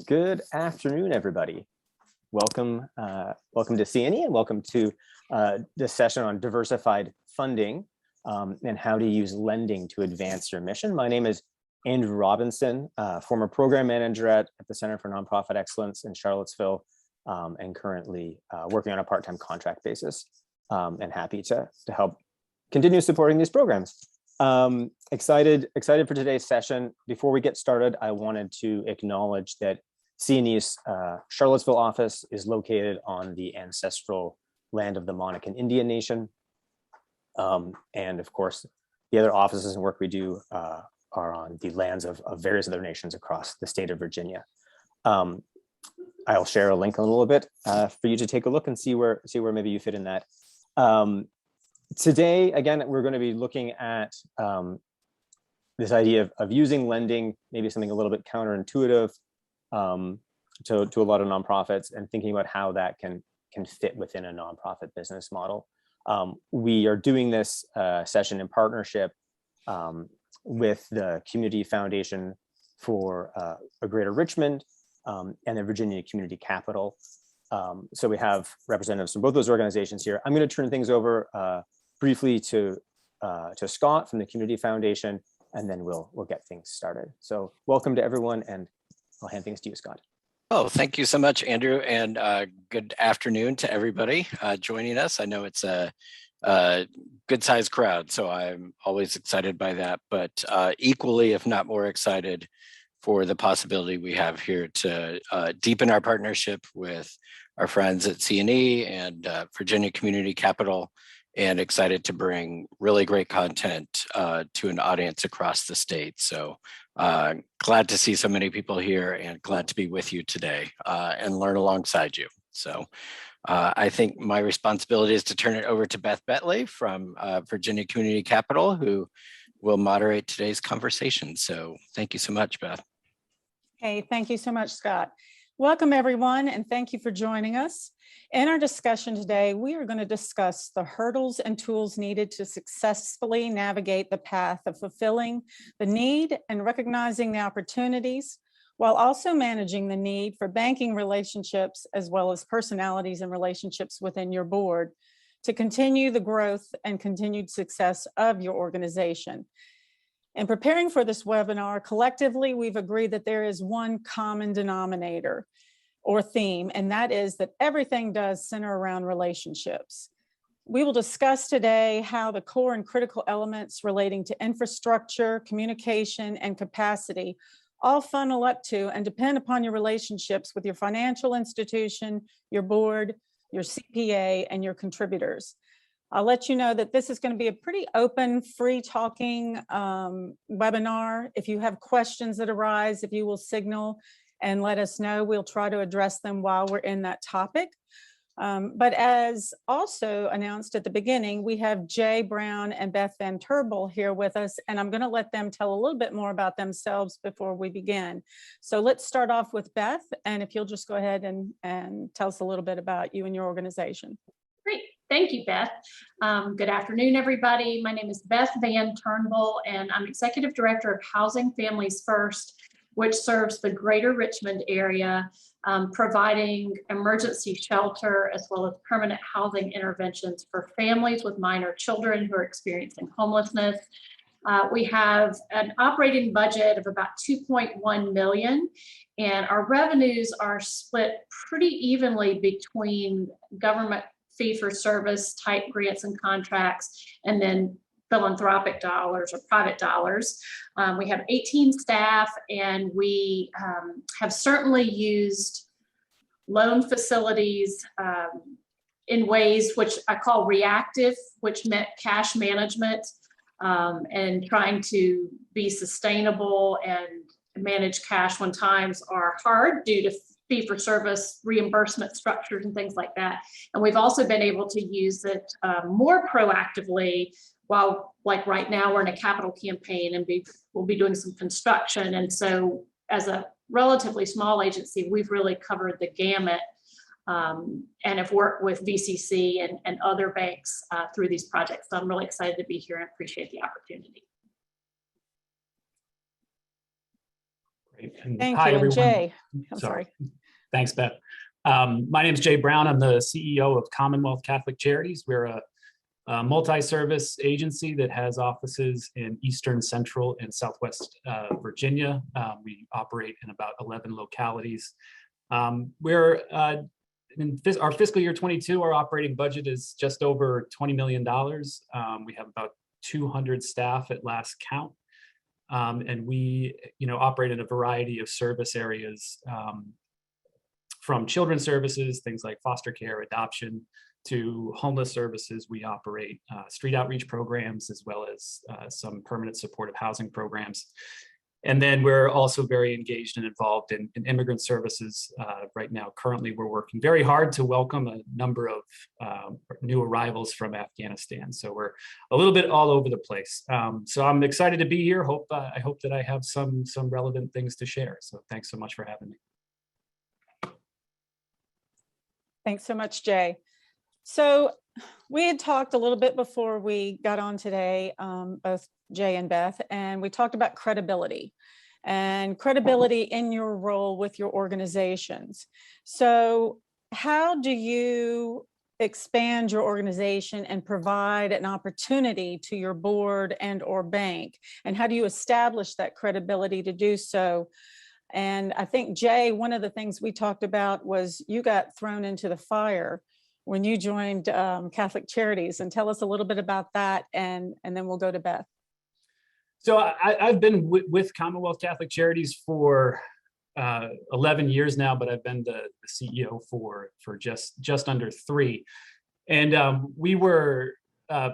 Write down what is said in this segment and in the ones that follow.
Good afternoon, everybody. Welcome to CNE and welcome to this session on diversified funding and how to use lending to advance your mission. My name is Andrew Robinson, former program manager at the Center for Nonprofit Excellence in Charlottesville, and currently working on a part-time contract basis, and happy to help continue supporting these programs. Excited for today's session. Before we get started, I wanted to acknowledge that CNE's Charlottesville office is located on the ancestral land of the Monacan Indian Nation. And of course, the other offices and work we do are on the lands of various other nations across the state of Virginia. I'll share a link in a little bit for you to take a look and see where maybe you fit in that. Today, again, we're going to be looking at this idea of using lending, maybe something a little bit counterintuitive to a lot of nonprofits, and thinking about how that can fit within a nonprofit business model. We are doing this session in partnership with the Community Foundation for a Greater Richmond and the Virginia Community Capital. So we have representatives from both those organizations here. I'm going to turn things over briefly to Scott from the Community Foundation, and then we'll get things started. So welcome to everyone, and I'll hand things to you, Scott. Oh, thank you so much, Andrew, and good afternoon to everybody joining us. I know it's a good-sized crowd, so I'm always excited by that, but equally, if not more excited for the possibility we have here to deepen our partnership with our friends at CNE and Virginia Community Capital, and excited to bring really great content to an audience across the state. So glad to see so many people here and glad to be with you today and learn alongside you. So I think my responsibility is to turn it over to Beth Bettley from Virginia Community Capital, who will moderate today's conversation. So thank you so much, Beth. Hey, thank you so much, Scott. Welcome, everyone, and thank you for joining us. In our discussion today, we are going to discuss the hurdles and tools needed to successfully navigate the path of fulfilling the need and recognizing the opportunities, while also managing the need for banking relationships as well as personalities and relationships within your board to continue the growth and continued success of your organization. In preparing for this webinar, collectively, we've agreed that there is one common denominator or theme, and that is that everything does center around relationships. We will discuss today how the core and critical elements relating to infrastructure, communication, and capacity all funnel up to and depend upon your relationships with your financial institution, your board, your CPA, and your contributors. I'll let you know that this is going to be a pretty open, free talking webinar. If you have questions that arise, if you will signal and let us know, we'll try to address them while we're in that topic. But as also announced at the beginning, we have Jay Brown and Beth Vann-Turnbull here with us, and I'm going to let them tell a little bit more about themselves before we begin. So let's start off with Beth, and if you'll just go ahead and tell us a little bit about you and your organization. Great. Thank you, Beth. Good afternoon, everybody. My name is Beth Vann-Turnbull, and I'm Executive Director of Housing Families First, which serves the Greater Richmond area, providing emergency shelter as well as permanent housing interventions for families with minor children who are experiencing homelessness. We have an operating budget of about $2.1 million, and our revenues are split pretty evenly between government fee-for-service type grants and contracts, and then philanthropic dollars or private dollars. We have 18 staff, and we have certainly used loan facilities in ways which I call reactive, which meant cash management and trying to be sustainable and manage cash when times are hard due to fee-for-service reimbursement structures and things like that. And we've also been able to use it more proactively while, like right now, we're in a capital campaign and we'll be doing some construction. And so as a relatively small agency, we've really covered the gamut and have worked with VCC and other banks through these projects. So I'm really excited to be here and appreciate the opportunity. Great. Thank Hi, you. And everyone. Jay, I'm sorry. Thanks, Beth. My name is Jay Brown. I'm the CEO of Commonwealth Catholic Charities. We're a multi-service agency that has offices in Eastern, Central, and Southwest Virginia. We operate in about 11 localities. We're in our fiscal year 22, our operating budget is just over $20 million. We have about 200 staff at last count. And we, operate in a variety of service areas, from children's services, things like foster care, adoption, to homeless services. We operate street outreach programs, as well as some permanent supportive housing programs. And then we're also very engaged and involved in immigrant services. Right now, currently, we're working very hard to welcome a number of new arrivals from Afghanistan. So we're a little bit all over the place. So I'm excited to be here. I hope that I have some relevant things to share. So thanks so much for having me. Thanks so much, Jay. So we had talked a little bit before we got on today, both Jay and Beth, and we talked about credibility in your role with your organizations. So how do you expand your organization and provide an opportunity to your board and or bank? And how do you establish that credibility to do so? And I think, Jay, one of the things we talked about was you got thrown into the fire when you joined Catholic Charities. And tell us a little bit about that, and then we'll go to Beth. So I've been with Commonwealth Catholic Charities for 11 years now, but I've been the CEO for just under 3. And we were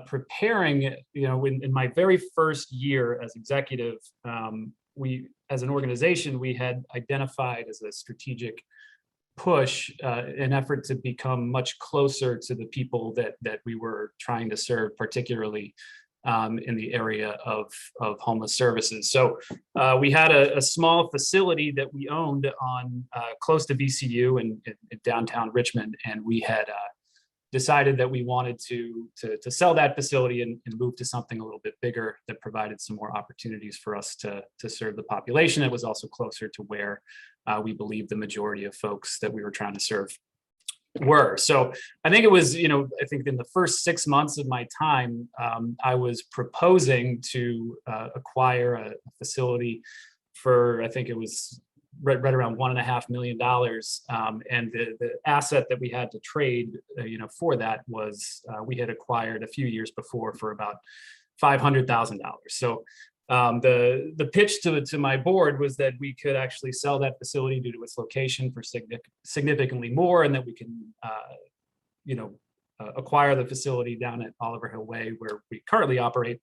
preparing, in my very first year as executive, we, as an organization, we had identified as a strategic push an effort to become much closer to the people that we were trying to serve, particularly in the area of homeless services. So we had a small facility that we owned on close to VCU in downtown Richmond, and we had decided that we wanted to sell that facility and move to something a little bit bigger that provided some more opportunities for us to serve the population. It was also closer to where we believe the majority of folks that we were trying to serve were. So I think it was, I think in the first 6 months of my time, I was proposing to acquire a facility for, I think it was right around $1.5 million. And the asset that we had to trade, for that was we had acquired a few years before for about $500,000. So the pitch to my board was that we could actually sell that facility due to its location for significantly more, and that we can, acquire the facility down at Oliver Hill Way, where we currently operate,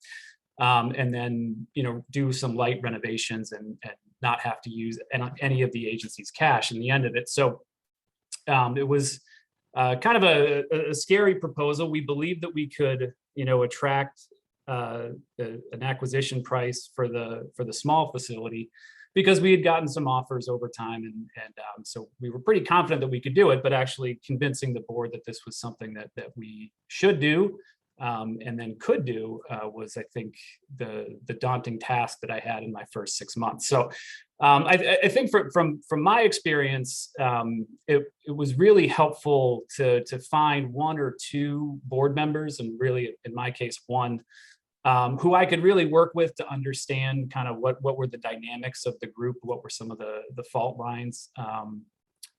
and then do some light renovations and not have to use any of the agency's cash in the end of it. So it was kind of a scary proposal. We believed that we could, attract an acquisition price for the small facility, because we had gotten some offers over time, and so we were pretty confident that we could do it. But actually convincing the board that this was something that we should do, and then could do, was, I think, the daunting task that I had in my first 6 months. So I think from my experience, it was really helpful to find 1 or 2 board members, and really, in my case, 1, who I could really work with to understand kind of what were the dynamics of the group, what were some of the fault lines,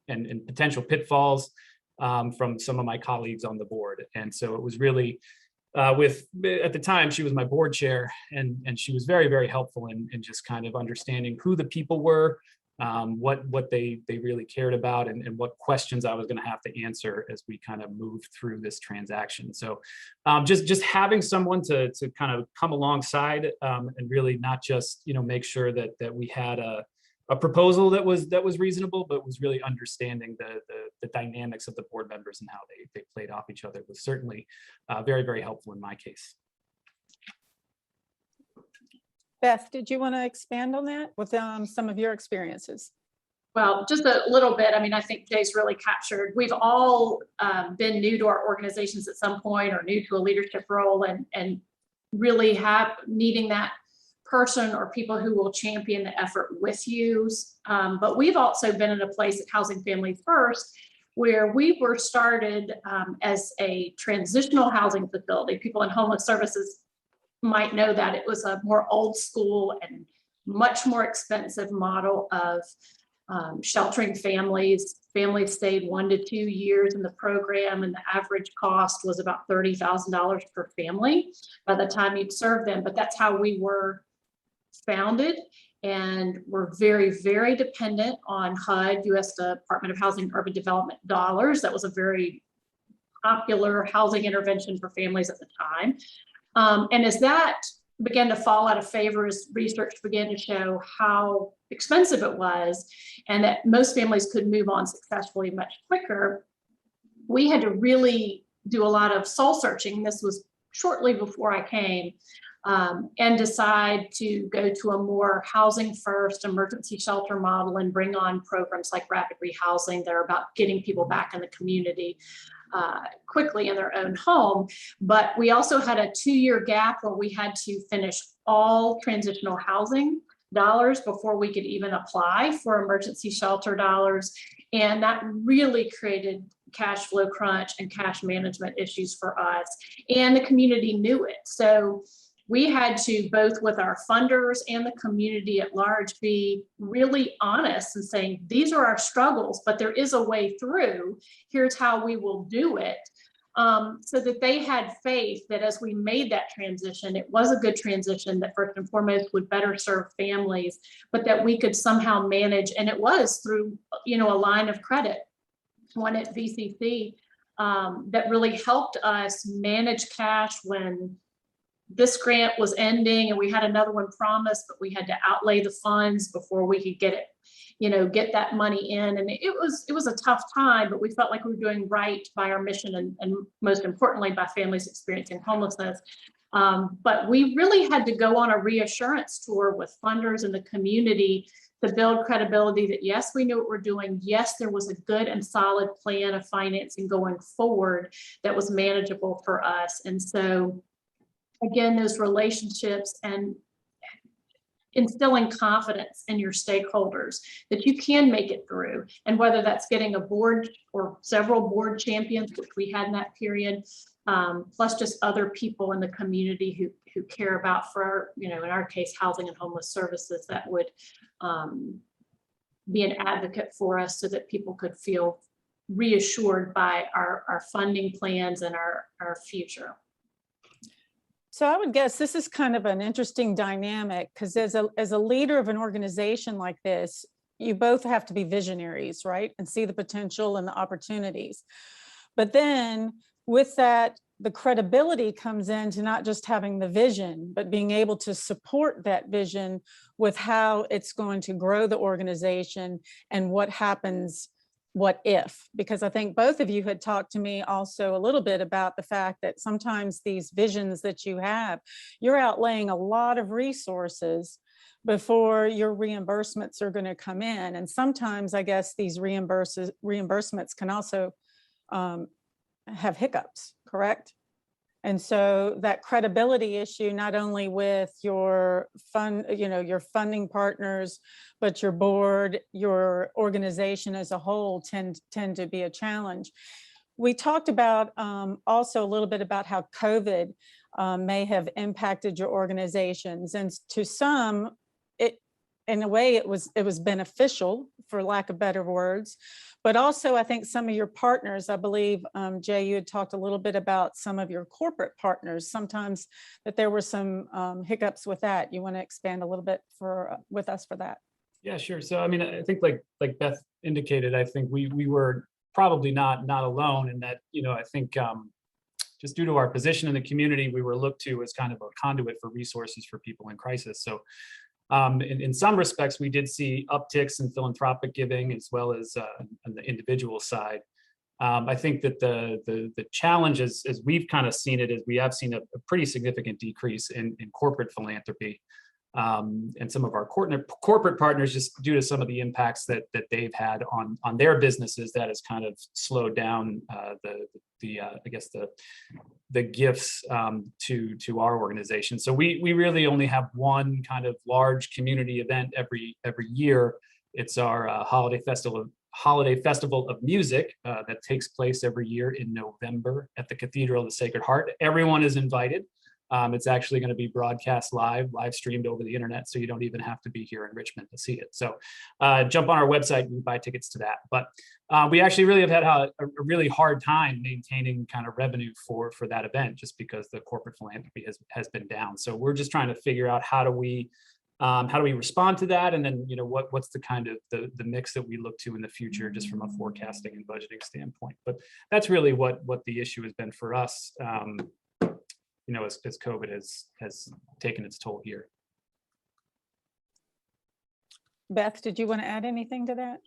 and potential pitfalls from some of my colleagues on the board. And so it was really at the time, she was my board chair, and she was very, very helpful in just kind of understanding who the people were, what they really cared about, and what questions I was going to have to answer as we kind of moved through this transaction. So just having someone to kind of come alongside, and really not just make sure that we had a proposal that was reasonable, but was really understanding the dynamics of the board members and how they played off each other, was certainly very, very helpful in my case. Beth, did you want to expand on that with some of your experiences? Well, just a little bit. I mean, I think Jay's really captured. We've all been new to our organizations at some point, or new to a leadership role, and really have needing that person or people who will champion the effort with you. But we've also been in a place at Housing Family First where we were started as a transitional housing facility. People in homeless services might know that it was a more old school and much more expensive model of sheltering families. Families stayed 1 to 2 years in the program, and the average cost was about $30,000 per family by the time you'd serve them. But that's how we were founded, and we're very, very dependent on HUD, U.S. Department of Housing and Urban Development dollars. That was a very popular housing intervention for families at the time. And as that began to fall out of favor, as research began to show how expensive it was and that most families could move on successfully much quicker, we had to really do a lot of soul searching. This was shortly before I came, and decide to go to a more housing first emergency shelter model and bring on programs like rapid rehousing that are about getting people back in the community quickly in their own home. But we also had a 2-year gap where we had to finish all transitional housing dollars before we could even apply for emergency shelter dollars. And that really created cash flow crunch and cash management issues for us. And the community knew it. So we had to, both with our funders and the community at large, be really honest and saying, these are our struggles, but there is a way through. Here's how we will do it. So that they had faith that as we made that transition, it was a good transition that first and foremost would better serve families, but that we could somehow manage. And it was through, a line of credit, one at VCC, that really helped us manage cash when this grant was ending and we had another one promised, but we had to outlay the funds before we could get it, get that money in. And it was a tough time, but we felt like we were doing right by our mission and most importantly, by families experiencing homelessness. But we really had to go on a reassurance tour with funders in the community to build credibility that, yes, we knew what we're doing. Yes, there was a good and solid plan of financing going forward that was manageable for us. And so again, those relationships and instilling confidence in your stakeholders that you can make it through. And whether that's getting a board or several board champions, which we had in that period, plus just other people in the community who care about, for our, in our case, housing and homeless services, that would be an advocate for us so that people could feel reassured by our funding plans and our future. So I would guess this is kind of an interesting dynamic, because as a leader of an organization like this, you both have to be visionaries, right? And see the potential and the opportunities. But then with that, the credibility comes into not just having the vision, but being able to support that vision with how it's going to grow the organization and what happens. What if? Because I think both of you had talked to me also a little bit about the fact that sometimes these visions that you have, you're outlaying a lot of resources before your reimbursements are going to come in. And sometimes I guess these reimbursements can also have hiccups, correct? And so that credibility issue, not only with your your funding partners, but your board, your organization as a whole tend to be a challenge. We talked about also a little bit about how COVID may have impacted your organizations, and to some, in a way, it was beneficial, for lack of better words. But also, I think some of your partners, I believe, Jay, you had talked a little bit about some of your corporate partners, sometimes that there were some hiccups with that. You want to expand a little bit with us for that? Yeah, sure. So, I mean, I think like Beth indicated, I think we were probably not alone in that, I think just due to our position in the community, we were looked to as kind of a conduit for resources for people in crisis. So in some respects, we did see upticks in philanthropic giving as well as on the individual side. I think that the challenge, as we've kind of seen it, is we have seen a pretty significant decrease in corporate philanthropy. and some of our corporate partners, just due to some of the impacts that they've had on their businesses, that has kind of slowed down the gifts to our organization. So we really only have one kind of large community event every year. It's our holiday festival of music that takes place every year in November at the Cathedral of the Sacred Heart. Everyone is invited. It's actually going to be broadcast live streamed over the internet, so you don't even have to be here in Richmond to see it. So jump on our website and buy tickets to that. But we actually really have had a really hard time maintaining kind of revenue for that event, just because the corporate philanthropy has been down. So we're just trying to figure out how do we respond to that, and then what's the kind of the mix that we look to in the future, just from a forecasting and budgeting standpoint. But that's really what the issue has been for us. As COVID has taken its toll here. Beth, did you want to add anything to that?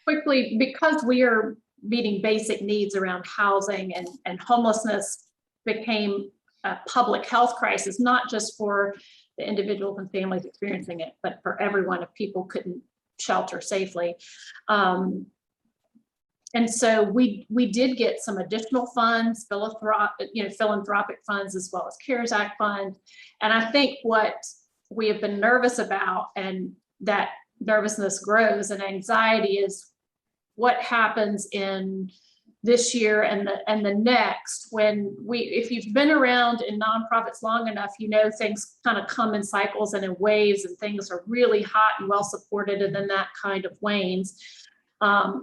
Quickly, because we are meeting basic needs around housing, and homelessness became a public health crisis, not just for the individuals and families experiencing it, but for everyone if people couldn't shelter safely. And so we did get some additional funds, philanthropic funds, as well as CARES Act funds. And I think what we have been nervous about, and that nervousness grows and anxiety, is what happens in this year and the next, when if you've been around in nonprofits long enough, things kind of come in cycles and in waves, and things are really hot and well supported, and then that kind of wanes.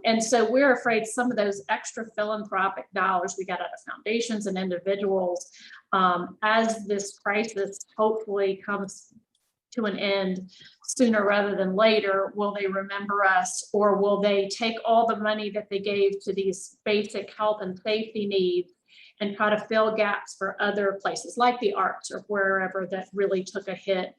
And so we're afraid some of those extra philanthropic dollars we got out of foundations and individuals, as this crisis hopefully comes to an end sooner rather than later, will they remember us, or will they take all the money that they gave to these basic health and safety needs and try to fill gaps for other places like the arts or wherever that really took a hit?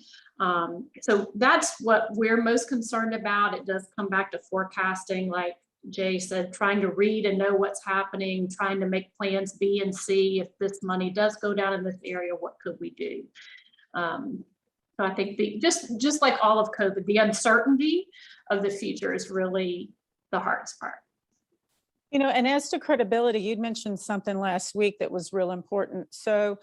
So that's what we're most concerned about. It does come back to forecasting, like Jay said, trying to read and know what's happening, trying to make plans B and C. If this money does go down in this area, what could we do? So I think just like all of COVID, the uncertainty of the future is really the hardest part. And as to credibility, you'd mentioned something last week that was real important. So,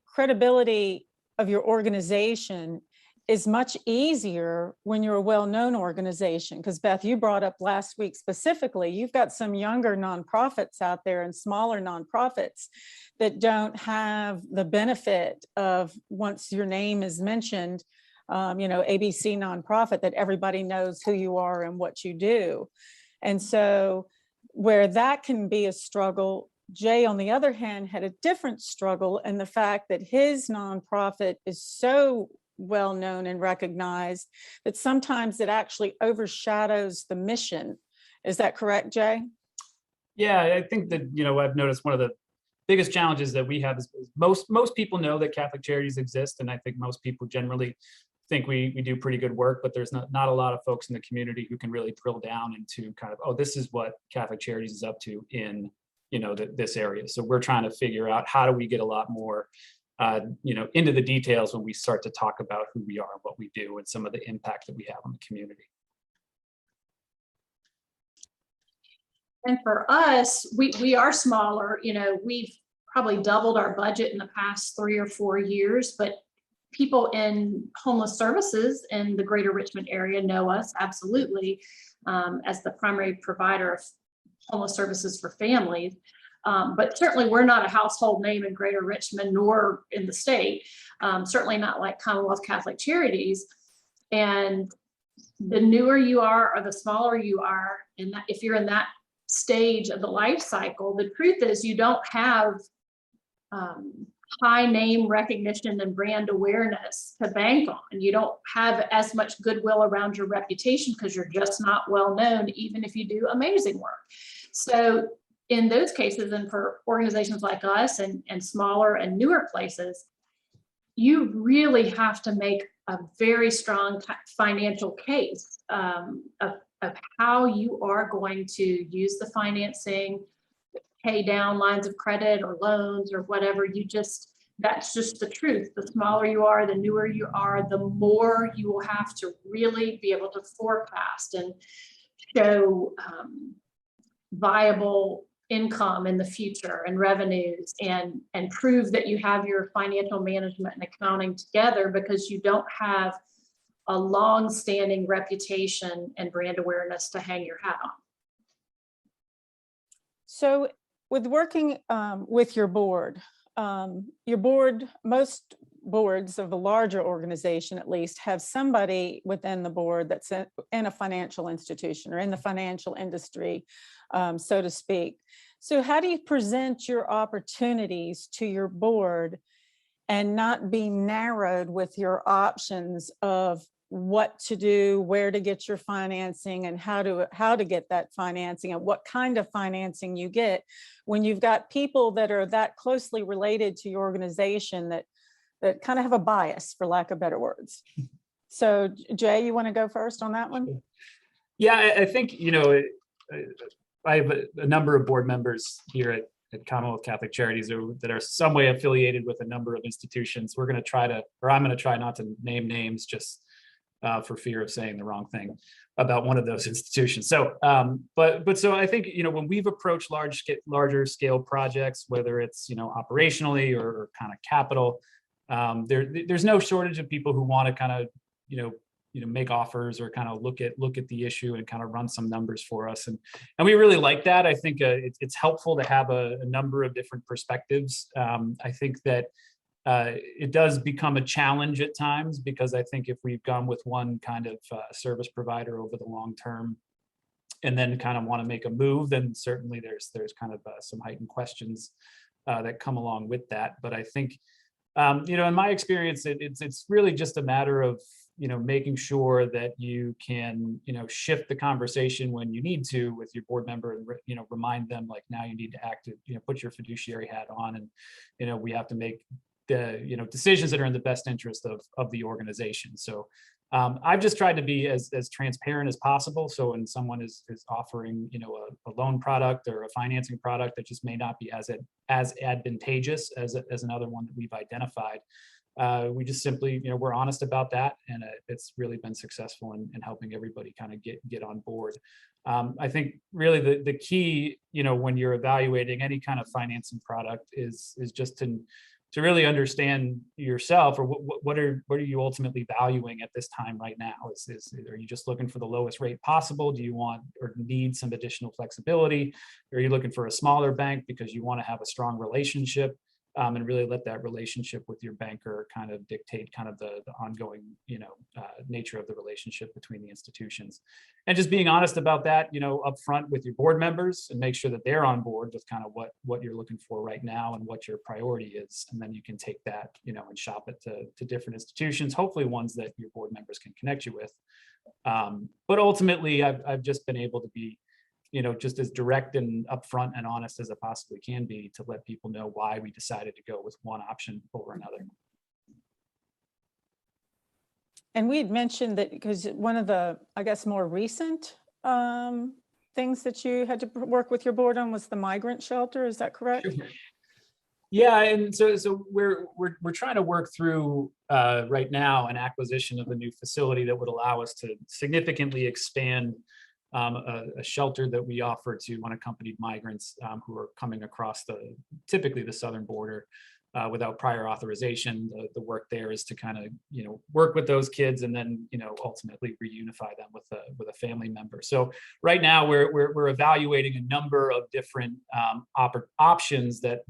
credibility of your organization is much easier when you're a well-known organization. Because Beth, you brought up last week specifically, you've got some younger nonprofits out there and smaller nonprofits that don't have the benefit of, once your name is mentioned, ABC nonprofit, that everybody knows who you are and what you do. And so where that can be a struggle, Jay, on the other hand, had a different struggle in the fact that his nonprofit is so well known and recognized that sometimes it actually overshadows the mission. Is that correct, Jay? Yeah, I think that, I've noticed one of the biggest challenges that we have is most people know that Catholic Charities exist, and I think most people generally think we do pretty good work, but there's not a lot of folks in the community who can really drill down into kind of, oh, this is what Catholic Charities is up to in this area. So we're trying to figure out how do we get a lot more into the details when we start to talk about who we are and what we do and some of the impact that we have on the community. And for us, we are smaller. We've probably doubled our budget in the past 3 or 4 years, but people in homeless services in the greater Richmond area know us absolutely as the primary provider of homeless services for families. But certainly we're not a household name in greater Richmond nor in the state, certainly not like Commonwealth Catholic Charities. And the newer you are or the smaller you are, and if you're in that stage of the life cycle, the truth is you don't have high name recognition and brand awareness to bank on. You don't have as much goodwill around your reputation because you're just not well known, even if you do amazing work. So in those cases, and for organizations like us and smaller and newer places, you really have to make a very strong financial case of how you are going to use the financing, pay down lines of credit or loans or whatever. that's just the truth. The smaller you are, the newer you are, the more you will have to really be able to forecast and show viable income in the future and revenues, and prove that you have your financial management and accounting together, because you don't have a long-standing reputation and brand awareness to hang your hat on. So with working with your board, most boards of a larger organization at least have somebody within the board that's in a financial institution or in the financial industry, so to speak. So how do you present your opportunities to your board and not be narrowed with your options of what to do, where to get your financing, and how to get that financing, and what kind of financing you get when you've got people that are that closely related to your organization that kind of have a bias, for lack of better words? So Jay, you want to go first on that one? Yeah, I think, I have a number of board members here at Commonwealth Catholic Charities that are some way affiliated with a number of institutions. I'm going to try not to name names, just for fear of saying the wrong thing about one of those institutions. So, so I think, when we've approached larger scale projects, whether it's, operationally or kind of capital, there's no shortage of people who want to kind of, make offers or kind of look at the issue and kind of run some numbers for us. And we really like that. I think it's helpful to have a number of different perspectives. I think that it does become a challenge at times, because I think if we've gone with one kind of service provider over the long term and then kind of want to make a move, then certainly there's kind of some heightened questions that come along with that. But I think, in my experience, it's really just a matter of, making sure that you can, shift the conversation when you need to with your board member and, remind them, like, now you need to act, put your fiduciary hat on, and, we have to make the decisions that are in the best interest of the organization. So I've just tried to be as transparent as possible. So when someone is offering a loan product or a financing product that just may not be as advantageous as another one that we've identified, we just simply we're honest about that, and it's really been successful in helping everybody kind of get on board. I think really the key when you're evaluating any kind of financing product is just to really understand yourself, or what are you ultimately valuing at this time right now? Are you just looking for the lowest rate possible? Do you want or need some additional flexibility? Or are you looking for a smaller bank because you want to have a strong relationship, and really let that relationship with your banker kind of dictate kind of the ongoing nature of the relationship between the institutions? And just being honest about that up front with your board members, and make sure that they're on board with kind of what you're looking for right now and what your priority is. And then you can take that and shop it to different institutions, hopefully ones that your board members can connect you with. But ultimately, I've just been able to be just as direct and upfront and honest as I possibly can be, to let people know why we decided to go with one option over another. And we had mentioned that because one of the, I guess, more recent things that you had to work with your board on was the migrant shelter. Is that correct? Sure. Yeah, and so we're trying to work through right now an acquisition of a new facility that would allow us to significantly expand a shelter that we offer to unaccompanied migrants who are coming across typically the southern border without prior authorization. The work there is to kind of work with those kids and then ultimately reunify them with a family member. So right now we're evaluating a number of different options that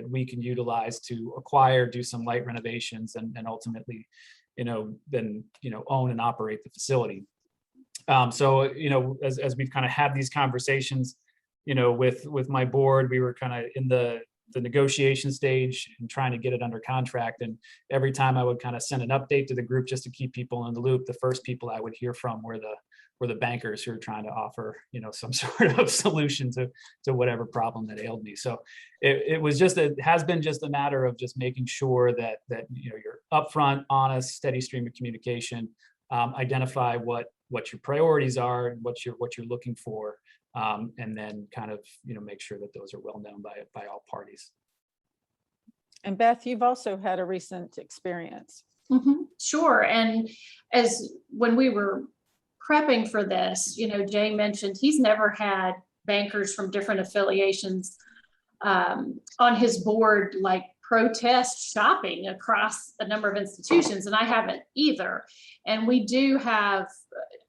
we can utilize to acquire, do some light renovations, and ultimately then own and operate the facility. So, as we've kind of had these conversations, with my board, we were kind of in the negotiation stage and trying to get it under contract. And every time I would kind of send an update to the group just to keep people in the loop, the first people I would hear from were the bankers who are trying to offer, some sort of solution to whatever problem that ailed me. So it has been just a matter of just making sure that you're upfront, honest, steady stream of communication, identify what your priorities are and what you're looking for, and then kind of make sure that those are well known by all parties. And Beth, you've also had a recent experience. Sure. And when we were prepping for this, Jay mentioned he's never had bankers from different affiliations on his board, like protest shopping across a number of institutions, and I haven't either. And we do have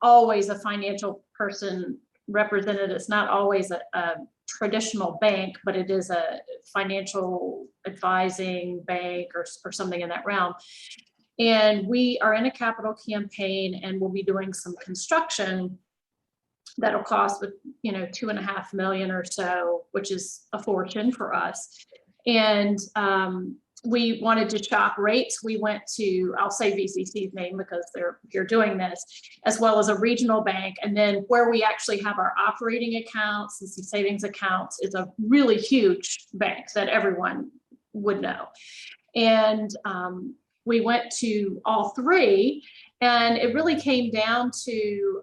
always a financial person represented. It's not always a traditional bank, but it is a financial advising bank or something in that realm. And we are in a capital campaign, and we'll be doing some construction that'll cost, $2.5 million or so, which is a fortune for us. And we wanted to shop rates. We went to, I'll say VCC's name because they're here doing this, as well as a regional bank. And then where we actually have our operating accounts and some savings accounts is a really huge bank that everyone would know. And we went to all three, and it really came down to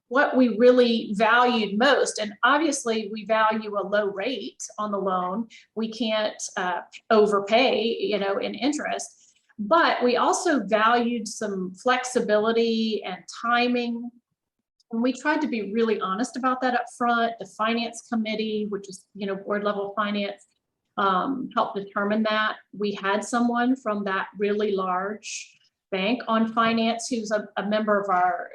what we really valued most. And obviously we value a low rate on the loan. We can't overpay, in interest, but we also valued some flexibility and timing. And we tried to be really honest about that up front. The finance committee, which is, board level finance, helped determine that. We had someone from that really large bank on finance who's a member of our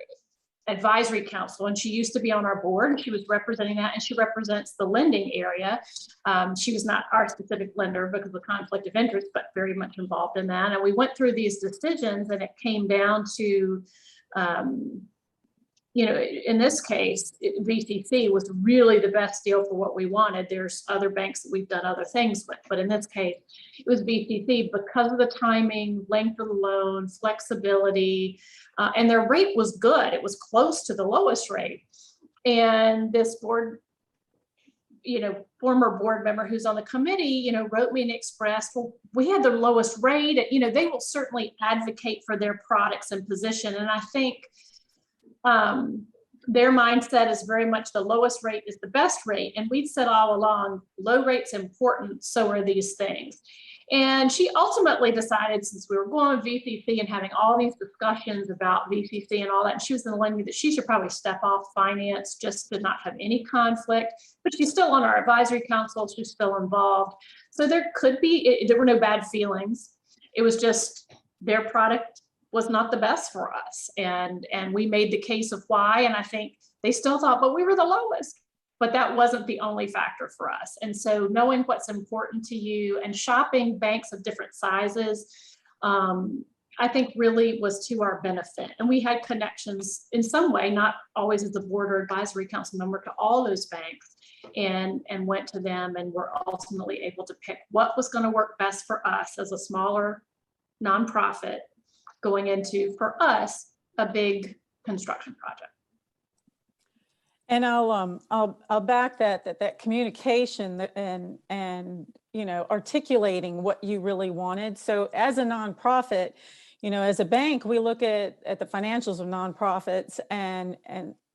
advisory council, and she used to be on our board. She was representing that, and she represents the lending area. She was not our specific lender because of conflict of interest, but very much involved in that. And we went through these decisions, and it came down to, in this case, VCC was really the best deal for what we wanted. There's other banks that we've done other things with, but in this case, it was VCC because of the timing, length of the loan, flexibility, and their rate was good. It was close to the lowest rate. And this board, former board member who's on the committee, wrote me and expressed, well, we had the lowest rate. They will certainly advocate for their products and position. And I think their mindset is very much the lowest rate is the best rate. And we've said all along, low rate's important, so are these things. And she ultimately decided, since we were going with VCC and having all these discussions about VCC and all that, and she was telling me that she should probably step off finance just to not have any conflict, but she's still on our advisory council. She's still involved. So there were no bad feelings. It was just their product was not the best for us. And we made the case of why, and I think they still thought, but we were the lowest. But that wasn't the only factor for us. And so knowing what's important to you and shopping banks of different sizes, I think really was to our benefit. And we had connections in some way, not always as a board or advisory council member, to all those banks, and went to them and were ultimately able to pick what was going to work best for us as a smaller nonprofit going into, for us, a big construction project. And I'll back that communication and articulating what you really wanted. So as a nonprofit, as a bank, we look at the financials of nonprofits, and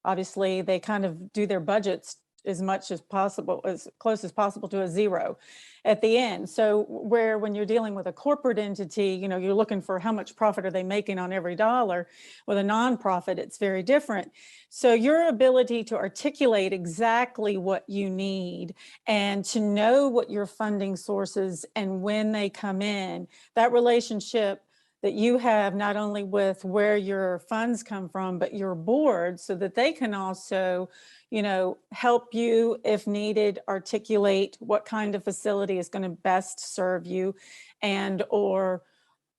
obviously they kind of do their budgets as much as possible, as close as possible to a zero at the end. So when you're dealing with a corporate entity, you're looking for how much profit are they making on every dollar. With a nonprofit, it's very different. So your ability to articulate exactly what you need and to know what your funding sources and when they come in, that relationship that you have not only with where your funds come from, but your board, so that they can also, help you if needed, articulate what kind of facility is going to best serve you, and or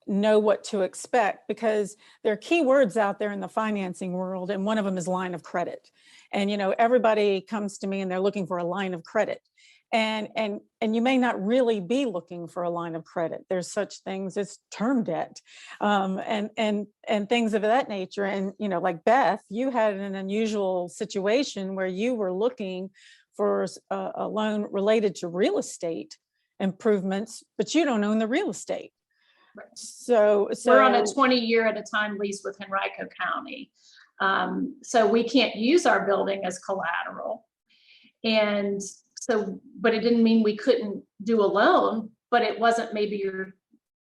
know what to expect, because there are key words out there in the financing world, and one of them is line of credit. And everybody comes to me and they're looking for a line of credit. And you may not really be looking for a line of credit. There's such things as term debt, and things of that nature. And like Beth, you had an unusual situation where you were looking for a loan related to real estate improvements, but you don't own the real estate. Right. So we're on a 20-year at a time lease with Henrico County, so we can't use our building as collateral. And So, but it didn't mean we couldn't do a loan, but it wasn't maybe your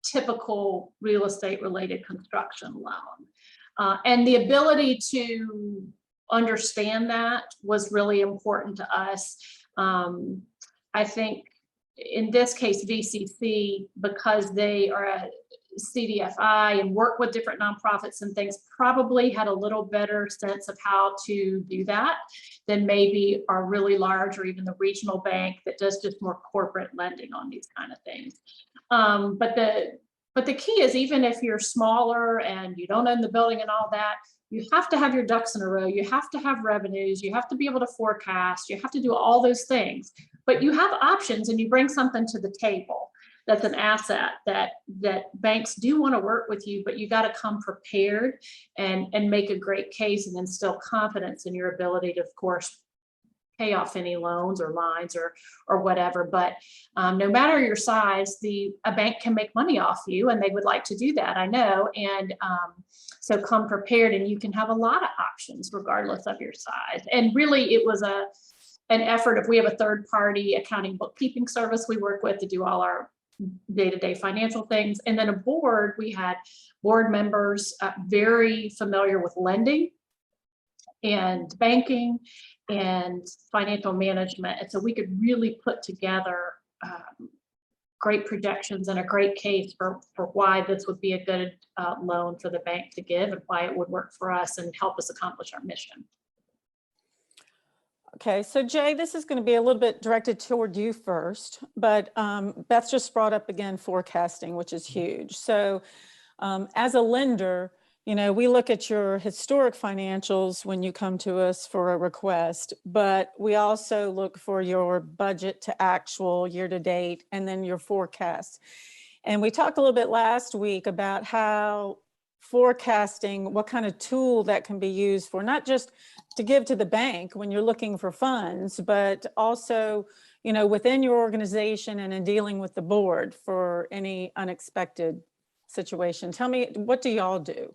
typical real estate related construction loan. And the ability to understand that was really important to us. I think in this case, VCC, because they are a CDFI and work with different nonprofits and things, probably had a little better sense of how to do that than maybe our really large or even the regional bank that does just more corporate lending on these kind of things. But the key is, even if you're smaller and you don't own the building and all that, you have to have your ducks in a row. You have to have revenues. You have to be able to forecast. You have to do all those things. But you have options, and you bring something to the table that's an asset that banks do want to work with you, but you got to come prepared and make a great case and instill confidence in your ability to, of course, pay off any loans or lines or whatever. But no matter your size, a bank can make money off you, and they would like to do that, I know. And so come prepared, and you can have a lot of options regardless of your size. And really, it was an effort. If we have a third-party accounting bookkeeping service we work with to do all our day-to-day financial things, and then a board, we had board members very familiar with lending and banking and financial management. And so we could really put together great projections and a great case for why this would be a good loan for the bank to give, and why it would work for us and help us accomplish our mission. Okay, so Jay, this is going to be a little bit directed toward you first, but Beth just brought up again forecasting, which is huge. So as a lender, you know, we look at your historic financials when you come to us for a request, but we also look for your budget to actual year to date, and then your forecast. And we talked a little bit last week about how forecasting, what kind of tool that can be used for, not just to give to the bank when you're looking for funds, but also, you know, within your organization and in dealing with the board for any unexpected situation. Tell me, what do y'all do?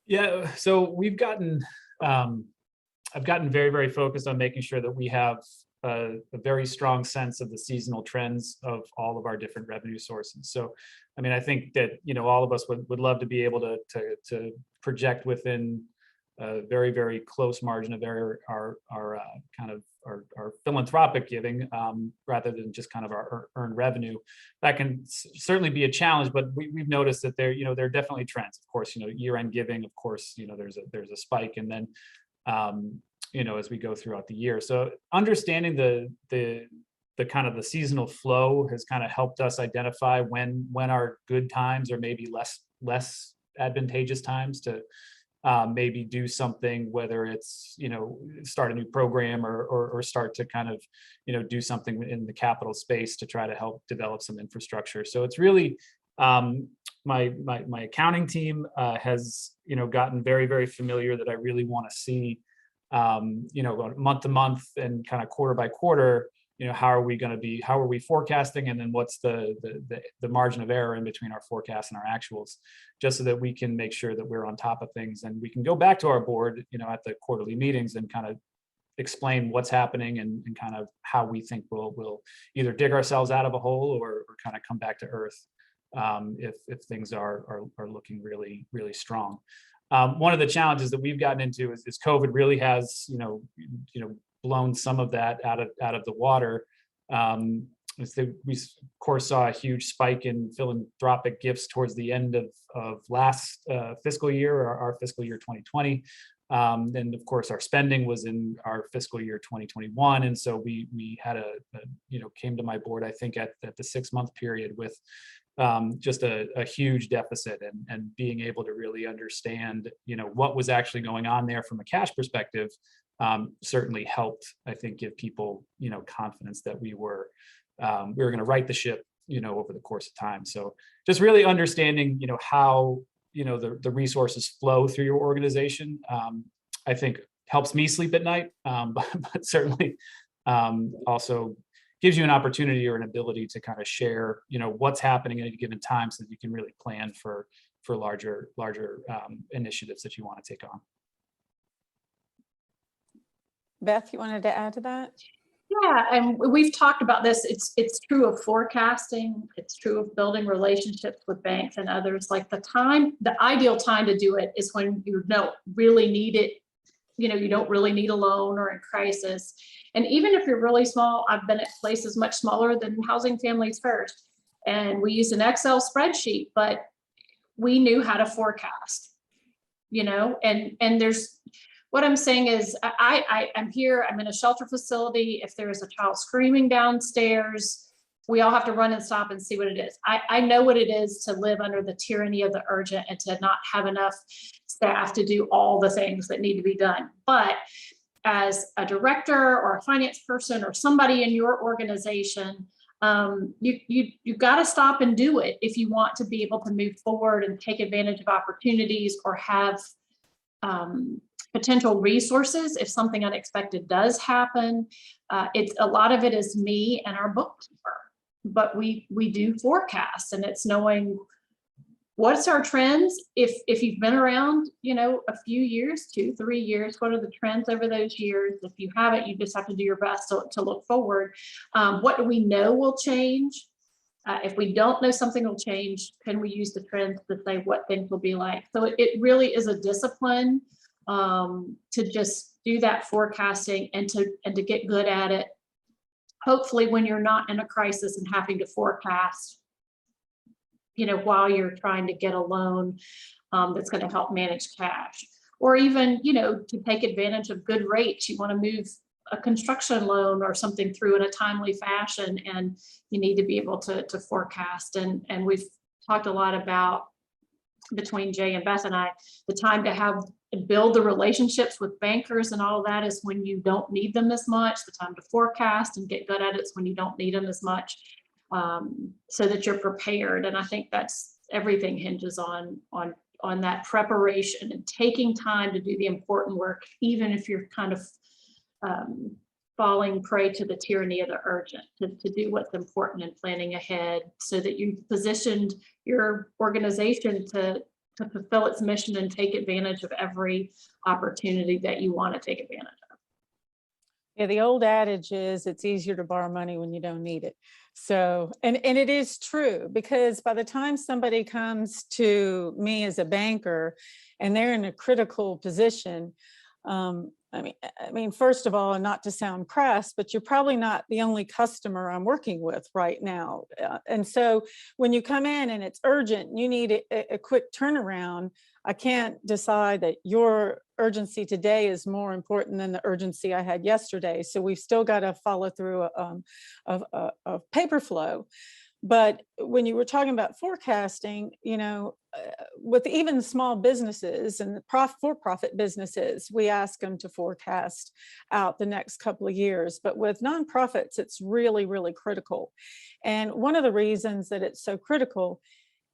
Yeah, so we've gotten, I've gotten very, very focused on making sure that we have a very strong sense of the seasonal trends of all of our different revenue sources. So, I mean, I think that, you know, all of us would love to be able to project within a very, very close margin of error our philanthropic giving, rather than just kind of our earned revenue. That can certainly be a challenge, but we've noticed that there are definitely trends. Of course, you know, year-end giving, of course, you know, there's a spike, and then you know, as we go throughout the year. So understanding the kind of the seasonal flow has kind of helped us identify when are good times, or maybe less advantageous times to maybe do something, whether it's, you know, start a new program or start to kind of, you know, do something in the capital space to try to help develop some infrastructure. So it's really my accounting team has, you know, gotten very, very familiar that I really want to see, you know, month to month and kind of quarter by quarter, you know, how are we forecasting, and then what's the margin of error in between our forecast and our actuals, just so that we can make sure that we're on top of things, and we can go back to our board, you know, at the quarterly meetings and kind of explain what's happening and kind of how we think we'll either dig ourselves out of a hole or kind of come back to earth if things are looking really, really strong. One of the challenges that we've gotten into is COVID really has, you know, blown some of that out of the water. We of course saw a huge spike in philanthropic gifts towards the end of last fiscal year, or our fiscal year 2020. And of course our spending was in our fiscal year 2021. And so we had came to my board, I think at the 6-month period with just a huge deficit, and being able to really understand, you know, what was actually going on there from a cash perspective certainly helped, I think, give people, you know, confidence that we were going to right the ship, you know, over the course of time. So just really understanding, you know, how, you know, the resources flow through your organization, I think helps me sleep at night, but certainly also gives you an opportunity or an ability to kind of share, you know, what's happening at any given time, so that you can really plan for larger initiatives that you want to take on. Beth, you wanted to add to that? Yeah, and we've talked about this. It's true of forecasting. It's true of building relationships with banks and others. Like the ideal time to do it is when you don't really need it. You don't really need a loan or in crisis. And even if you're really small, I've been at places much smaller than Housing Families First, and we used an Excel spreadsheet, but we knew how to forecast. And there's. What I'm saying is I'm here, I'm in a shelter facility. If there is a child screaming downstairs, we all have to run and stop and see what it is. I know what it is to live under the tyranny of the urgent and to not have enough staff to do all the things that need to be done. But as a director or a finance person or somebody in your organization, you've got to stop and do it if you want to be able to move forward and take advantage of opportunities or have potential resources if something unexpected does happen. It's a lot of it is me and our bookkeeper, but we do forecast, and it's knowing what's our trends. If you've been around, a few years, 2-3 years, what are the trends over those years? If you haven't, you just have to do your best to look forward. What do we know will change? If we don't know something will change, can we use the trends to say what things will be like? So it really is a discipline to just do that forecasting and to get good at it. Hopefully when you're not in a crisis and having to forecast, while you're trying to get a loan that's going to help manage cash, or even, to take advantage of good rates. You want to move a construction loan or something through in a timely fashion, and you need to be able to forecast. And we've talked a lot about, between Jay and Beth and I, the time to build the relationships with bankers and all of that is when you don't need them as much. The time to forecast and get good at it is when you don't need them as much, so that you're prepared. And I think that's everything hinges on that preparation and taking time to do the important work, even if you're kind of falling prey to the tyranny of the urgent, to do what's important and planning ahead so that you positioned your organization to fulfill its mission and take advantage of every opportunity that you want to take advantage of. Yeah, the old adage is it's easier to borrow money when you don't need it. So, and it is true, because by the time somebody comes to me as a banker and they're in a critical position, I mean, first of all, and not to sound crass, but you're probably not the only customer I'm working with right now. And so when you come in and it's urgent, you need a quick turnaround. I can't decide that your urgency today is more important than the urgency I had yesterday. So we've still got to follow through of paper flow. But when you were talking about forecasting, with even small businesses and for-profit businesses, we ask them to forecast out the next couple of years. But with nonprofits, it's really, really critical. And one of the reasons that it's so critical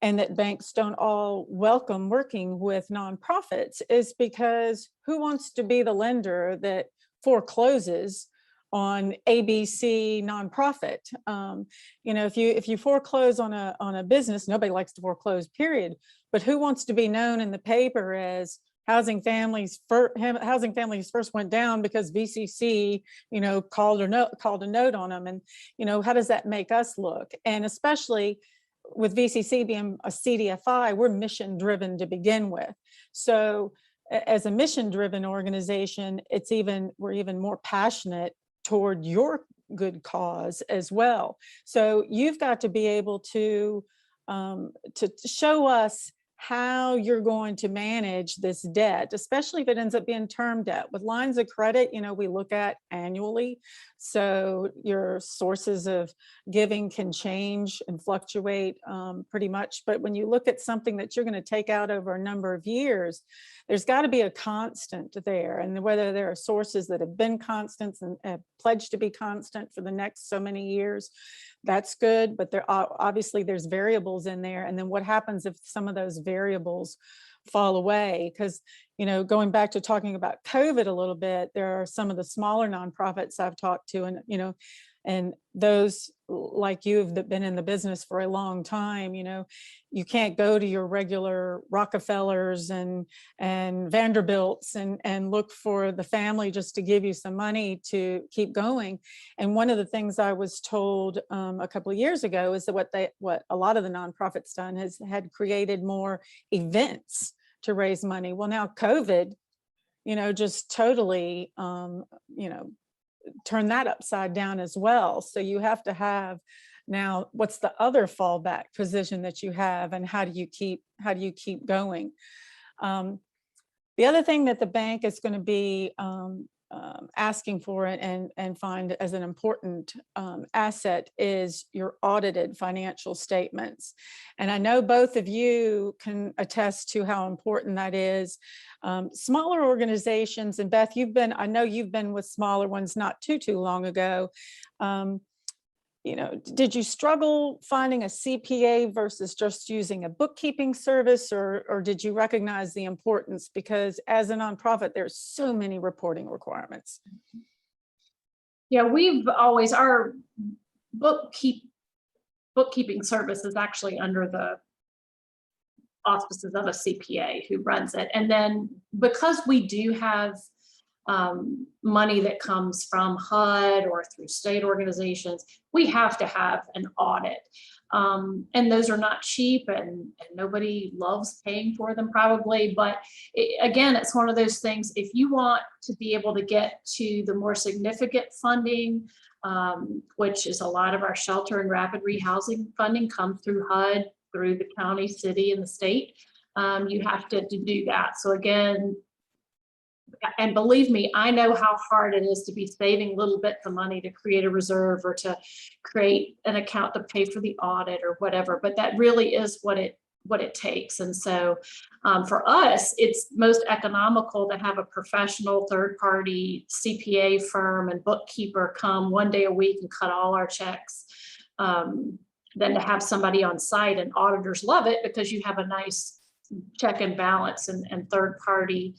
and that banks don't all welcome working with nonprofits is because who wants to be the lender that forecloses on ABC nonprofit? If you foreclose on a business, nobody likes to foreclose, period. But who wants to be known in the paper as Housing Families First went down because VCC, called a note on them, and how does that make us look? And especially with VCC being a CDFI, we're mission driven to begin with. So as a mission driven organization, we're even more passionate toward your good cause as well. So you've got to be able to show us how you're going to manage this debt, especially if it ends up being term debt. With lines of credit, we look at annually. So your sources of giving can change and fluctuate pretty much. But when you look at something that you're going to take out over a number of years, there's got to be a constant there. And whether there are sources that have been constants and have pledged to be constant for the next so many years, that's good. But obviously there's variables in there. And then what happens if some of those variables fall away? Because, going back to talking about COVID a little bit, there are some of the smaller nonprofits I've talked to, and, And those like you have been in the business for a long time, you can't go to your regular Rockefellers and Vanderbilts and look for the family just to give you some money to keep going. And one of the things I was told a couple of years ago is that what a lot of the nonprofits done had created more events to raise money. Well, now COVID, just totally, turn that upside down as well. So you have to have now, what's the other fallback position that you have, and how do you keep going? The other thing that the bank is going to be asking for and find as an important asset is your audited financial statements. And I know both of you can attest to how important that is. Smaller organizations, and Beth, I know you've been with smaller ones not too long ago. Did you struggle finding a CPA versus just using a bookkeeping service, or did you recognize the importance? Because as a nonprofit, there's so many reporting requirements. Yeah, our bookkeeping service is actually under the auspices of a CPA who runs it. And then because we do have money that comes from HUD or through state organizations, we have to have an audit. And those are not cheap, and nobody loves paying for them probably. But again, it's one of those things, if you want to be able to get to the more significant funding, which is a lot of our shelter and rapid rehousing funding comes through HUD, through the county, city, and the state, you have to do that. So again, and believe me, I know how hard it is to be saving little bits of money to create a reserve or to create an account to pay for the audit or whatever, but that really is what it takes. And so for us, it's most economical to have a professional third-party CPA firm and bookkeeper come one day a week and cut all our checks, than to have somebody on site. And auditors love it because you have a nice check and balance and third party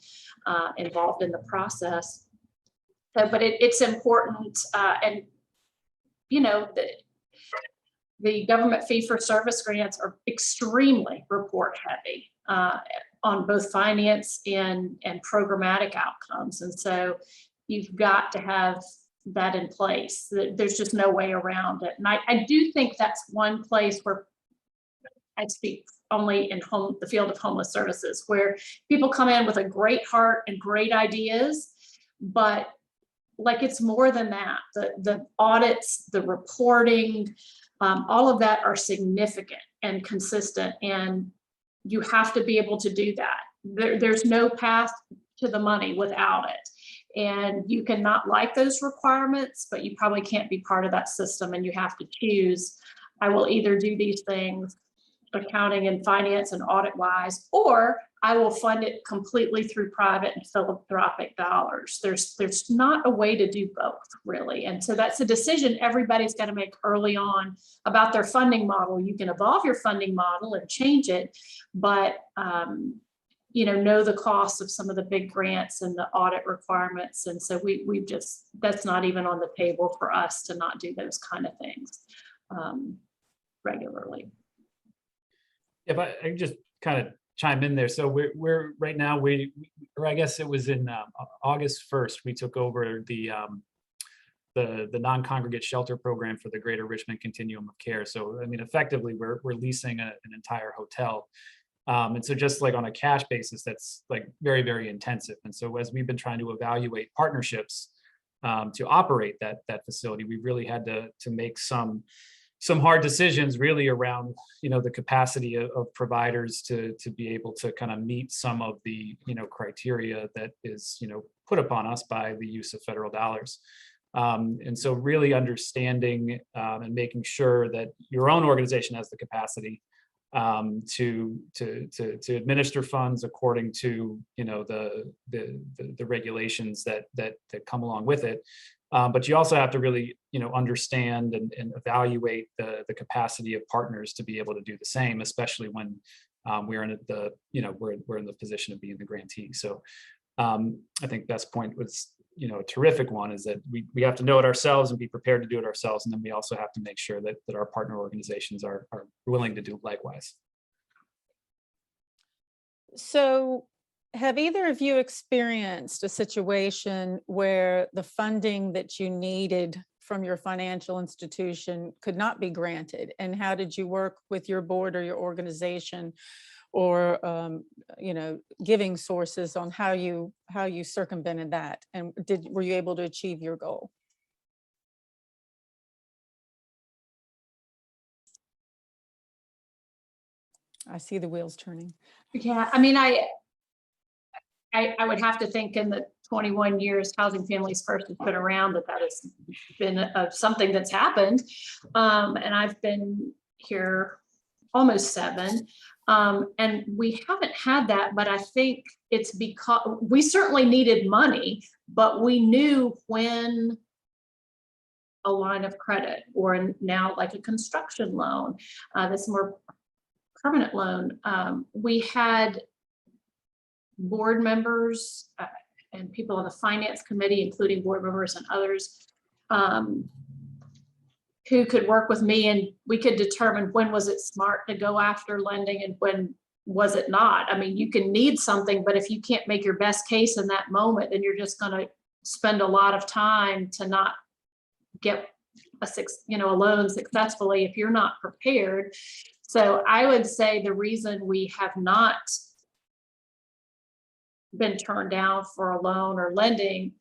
involved in the process. So, but it's important, and the government fee-for-service grants are extremely report heavy on both finance and programmatic outcomes, and so you've got to have that in place. There's just no way around it. And I do think that's one place where I speak only in the field of homeless services, where people come in with a great heart and great ideas, but like it's more than that. The audits, the reporting, all of that are significant and consistent, and you have to be able to do that. There's no path to the money without it. And you cannot like those requirements, but you probably can't be part of that system, and you have to choose. I will either do these things, accounting and finance and audit wise, or I will fund it completely through private and philanthropic dollars. There's not a way to do both, really. And so that's a decision everybody's got to make early on about their funding model. You can evolve your funding model and change it, but know the cost of some of the big grants and the audit requirements. And so we just, that's not even on the table for us to not do those kind of things regularly. If I can just kind of chime in there. So we're right now, or I guess it was in August 1st, we took over the non-congregate shelter program for the Greater Richmond Continuum of Care. So, I mean, effectively, we're leasing an entire hotel. And so just like on a cash basis, that's like very, very intensive. And so as we've been trying to evaluate partnerships to operate that facility, we really had to make some hard decisions really around, the capacity of providers to be able to kind of meet some of the, criteria that is, put upon us by the use of federal dollars. And so really understanding and making sure that your own organization has the capacity to administer funds according to, the regulations that come along with it. But you also have to really, understand and evaluate the capacity of partners to be able to do the same, especially when we're in the position of being the grantee. So I think Beth's point was a terrific one is that we have to know it ourselves and be prepared to do it ourselves. And then we also have to make sure that our partner organizations are willing to do likewise. So have either of you experienced a situation where the funding that you needed from your financial institution could not be granted? And how did you work with your board or your organization or giving sources on how you circumvented that? And were you able to achieve your goal? I see the wheels turning. Yeah, I mean, I would have to think in the 21 years Housing Families First has been around that has been something that's happened. And I've been here almost 7. And we haven't had that, but I think it's because we certainly needed money, but we knew when a line of credit or now like a construction loan, this more permanent loan, we had board members and people on the finance committee, including board members and others, who could work with me, and we could determine when was it smart to go after lending and when was it not. I mean, you can need something, but if you can't make your best case in that moment, then you're just going to spend a lot of time to not get a loan successfully if you're not prepared. So I would say the reason we have not been turned down for a loan or lending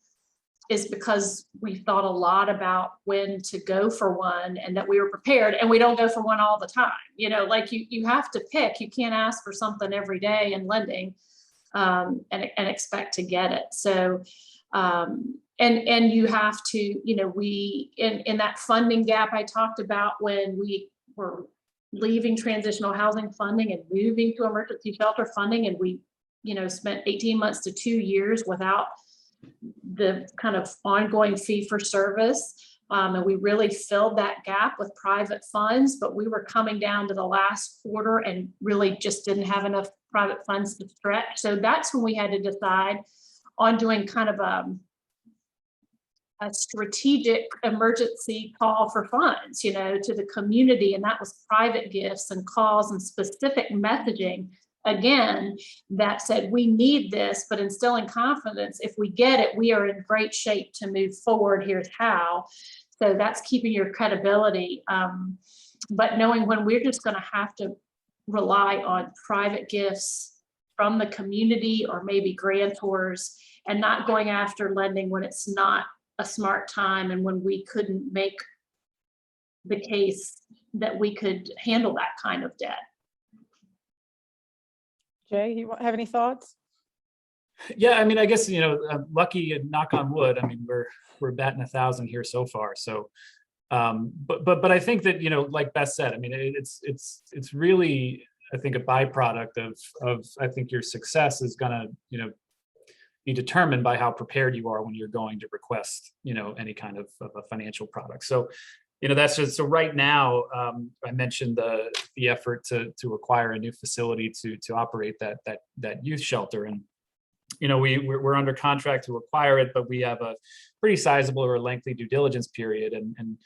is because we thought a lot about when to go for one and that we were prepared, and we don't go for one all the time. Like you have to pick. You can't ask for something every day in lending and expect to get it. So and you have to, we in that funding gap I talked about when we were leaving transitional housing funding and moving to emergency shelter funding, and we spent 18 months to 2 years without the kind of ongoing fee for service. And we really filled that gap with private funds, but we were coming down to the last quarter and really just didn't have enough private funds to stretch. So that's when we had to decide on doing kind of a strategic emergency call for funds, to the community. And that was private gifts and calls and specific messaging, again, that said, we need this, but instilling confidence. If we get it, we are in great shape to move forward. Here's how. So that's keeping your credibility. But knowing when we're just going to have to rely on private gifts from the community or maybe grantors, and not going after lending when it's not a smart time and when we couldn't make the case that we could handle that kind of debt. Jay, you have any thoughts? Yeah, I mean, I guess, lucky and knock on wood, I mean, we're batting 1,000 here so far. So, but I think that, like Beth said, I mean, it's really, I think, a byproduct of I think your success is gonna, be determined by how prepared you are when you're going to request, any kind of a financial product. So, that's just, so right now, I mentioned the effort to acquire a new facility to operate that youth shelter. And, we're under contract to acquire it, but we have a pretty sizable or lengthy due diligence period. And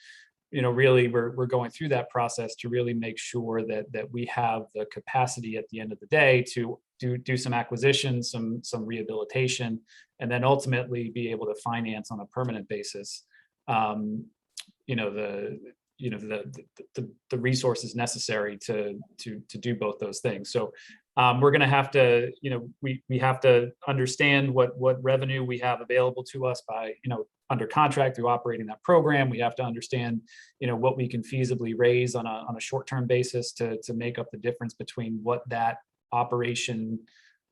really we're going through that process to really make sure that we have the capacity at the end of the day to do some acquisition, some rehabilitation, and then ultimately be able to finance on a permanent basis the resources necessary to do both those things. So we're going to have to, we have to understand what revenue we have available to us by, under contract through operating that program. We have to understand, what we can feasibly raise on a short-term basis to make up the difference between what that operation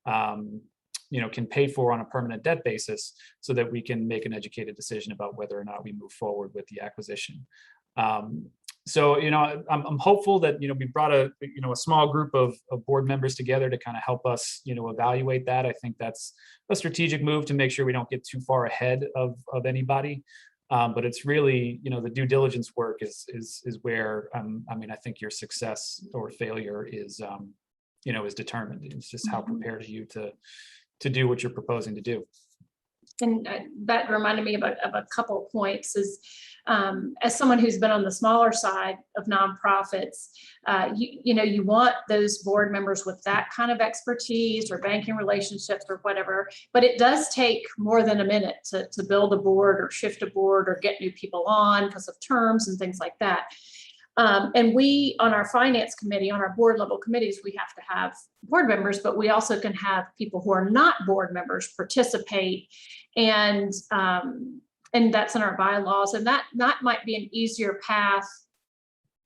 can pay for on a permanent debt basis, so that we can make an educated decision about whether or not we move forward with the acquisition. So, I'm hopeful that, we brought a small group of board members together to kind of help us, evaluate that. I think that's a strategic move to make sure we don't get too far ahead of anybody. But it's really, the due diligence work is where, I think your success or failure is determined. It's just how prepared are you to do what you're proposing to do. and that reminded me of a couple of points is, as someone who's been on the smaller side of nonprofits, you want those board members with that kind of expertise or banking relationships or whatever, but it does take more than a minute to build a board or shift a board or get new people on because of terms and things like that. And we, on our finance committee, on our board level committees, we have to have board members, but we also can have people who are not board members participate. And that's in our bylaws. And that might be an easier path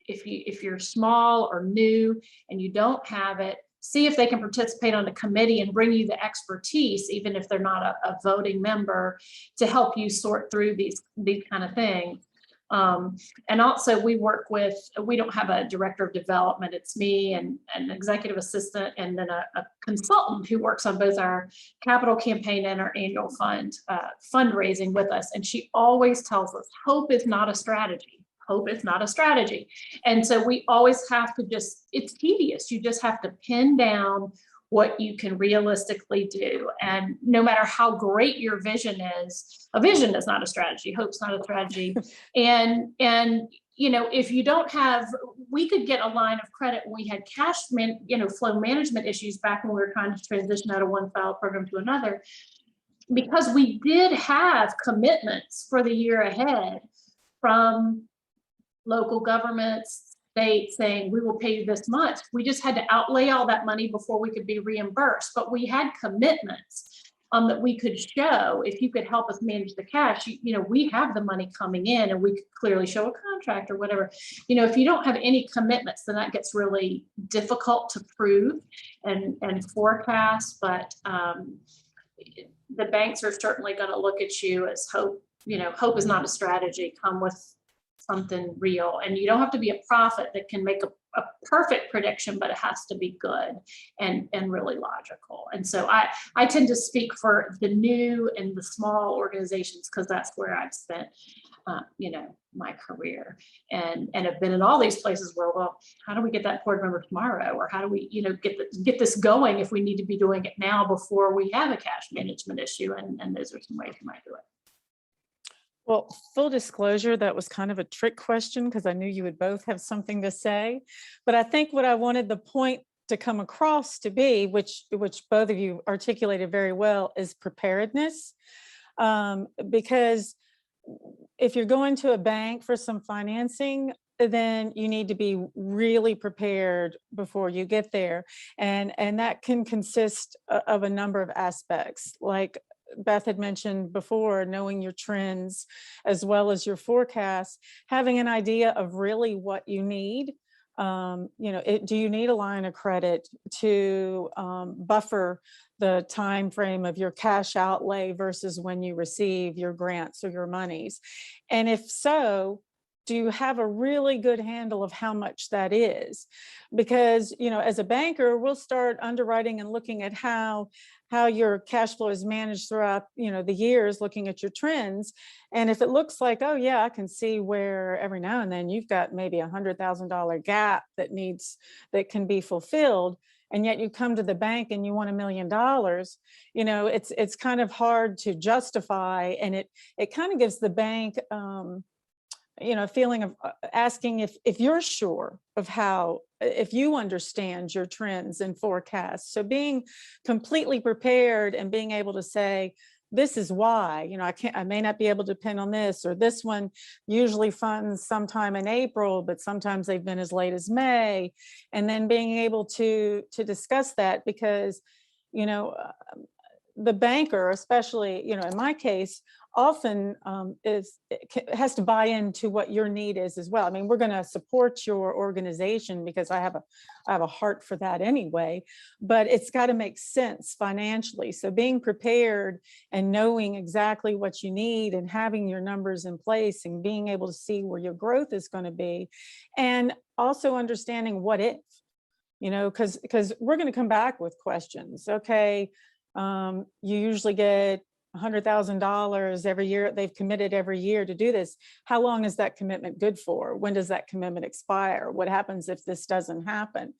if you're small or new and you don't have it. See if they can participate on the committee and bring you the expertise, even if they're not a voting member, to help you sort through these kind of things. And also we don't have a director of development. It's me and an executive assistant and then a consultant who works on both our capital campaign and our annual fundraising with us. And she always tells us, hope is not a strategy. Hope is not a strategy. And so we always have to it's tedious. You just have to pin down what you can realistically do. And no matter how great your vision is, a vision is not a strategy. Hope's not a strategy. And if you don't have, we could get a line of credit when we had cash flow management issues back when we were trying to transition out of one file program to another, because we did have commitments for the year ahead from local governments, state saying, we will pay you this much. We just had to outlay all that money before we could be reimbursed. But we had commitments that we could show. If you could help us manage the cash, we have the money coming in and we could clearly show a contract or whatever. If you don't have any commitments, then that gets really difficult to prove and forecast. But the banks are certainly going to look at you as hope. Hope is not a strategy. Come with something real, and you don't have to be a prophet that can make a perfect prediction, but it has to be good and really logical. And so I tend to speak for the new and the small organizations because that's where I've spent my career and have been in all these places where, well, how do we get that board member tomorrow, or how do we get this going if we need to be doing it now before we have a cash management issue, and those are some ways you might do it. Well, full disclosure, that was kind of a trick question because I knew you would both have something to say. But I think what I wanted the point to come across to be, which both of you articulated very well, is preparedness. Because if you're going to a bank for some financing, then you need to be really prepared before you get there. And that can consist of a number of aspects, like Beth had mentioned before, knowing your trends as well as your forecasts, having an idea of really what you need. Do you need a line of credit to buffer the time frame of your cash outlay versus when you receive your grants or your monies? And if so, do you have a really good handle of how much that is? Because, as a banker, we'll start underwriting and looking at how your cash flow is managed throughout, the years, looking at your trends. And if it looks like, oh yeah, I can see where every now and then you've got maybe $100,000 gap that can be fulfilled, and yet you come to the bank and you want $1 million, it's kind of hard to justify. And it kind of gives the bank, feeling of asking if you're sure of if you understand your trends and forecasts. So being completely prepared and being able to say, this is why, I may not be able to depend on this, or this one usually funds sometime in April, but sometimes they've been as late as May. And then being able to discuss that, because, the banker, especially, in my case, often has to buy into what your need is as well. I mean, we're going to support your organization because I have a heart for that anyway, but it's got to make sense financially. So being prepared and knowing exactly what you need and having your numbers in place and being able to see where your growth is going to be, and also understanding what if, because we're going to come back with questions. Okay, you usually get $100,000 every year. They've committed every year to do this. How long is that commitment good for? When does that commitment expire? What happens if this doesn't happen?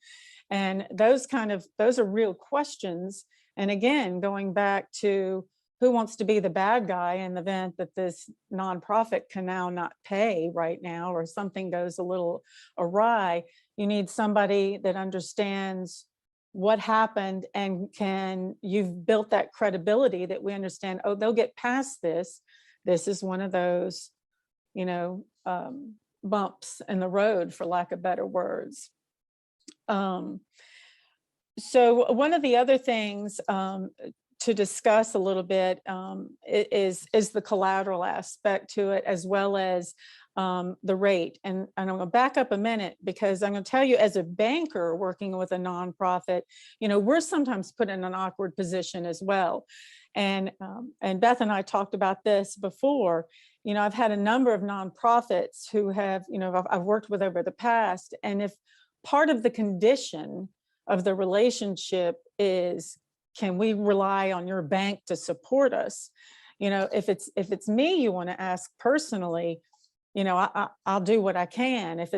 And those are real questions. And again, going back to who wants to be the bad guy in the event that this nonprofit can now not pay right now, or something goes a little awry? You need somebody that understands what happened and you've built that credibility that we understand, oh, they'll get past this. This is one of those, bumps in the road, for lack of better words. So one of the other things to discuss a little bit is the collateral aspect to it, as well as the rate. And I'm going to back up a minute, because I'm going to tell you, as a banker working with a nonprofit, we're sometimes put in an awkward position as well. And Beth and I talked about this before. I've had a number of nonprofits who have, I've worked with over the past, and if part of the condition of the relationship is, can we rely on your bank to support us? If it's me you want to ask personally, I'll do what I can. If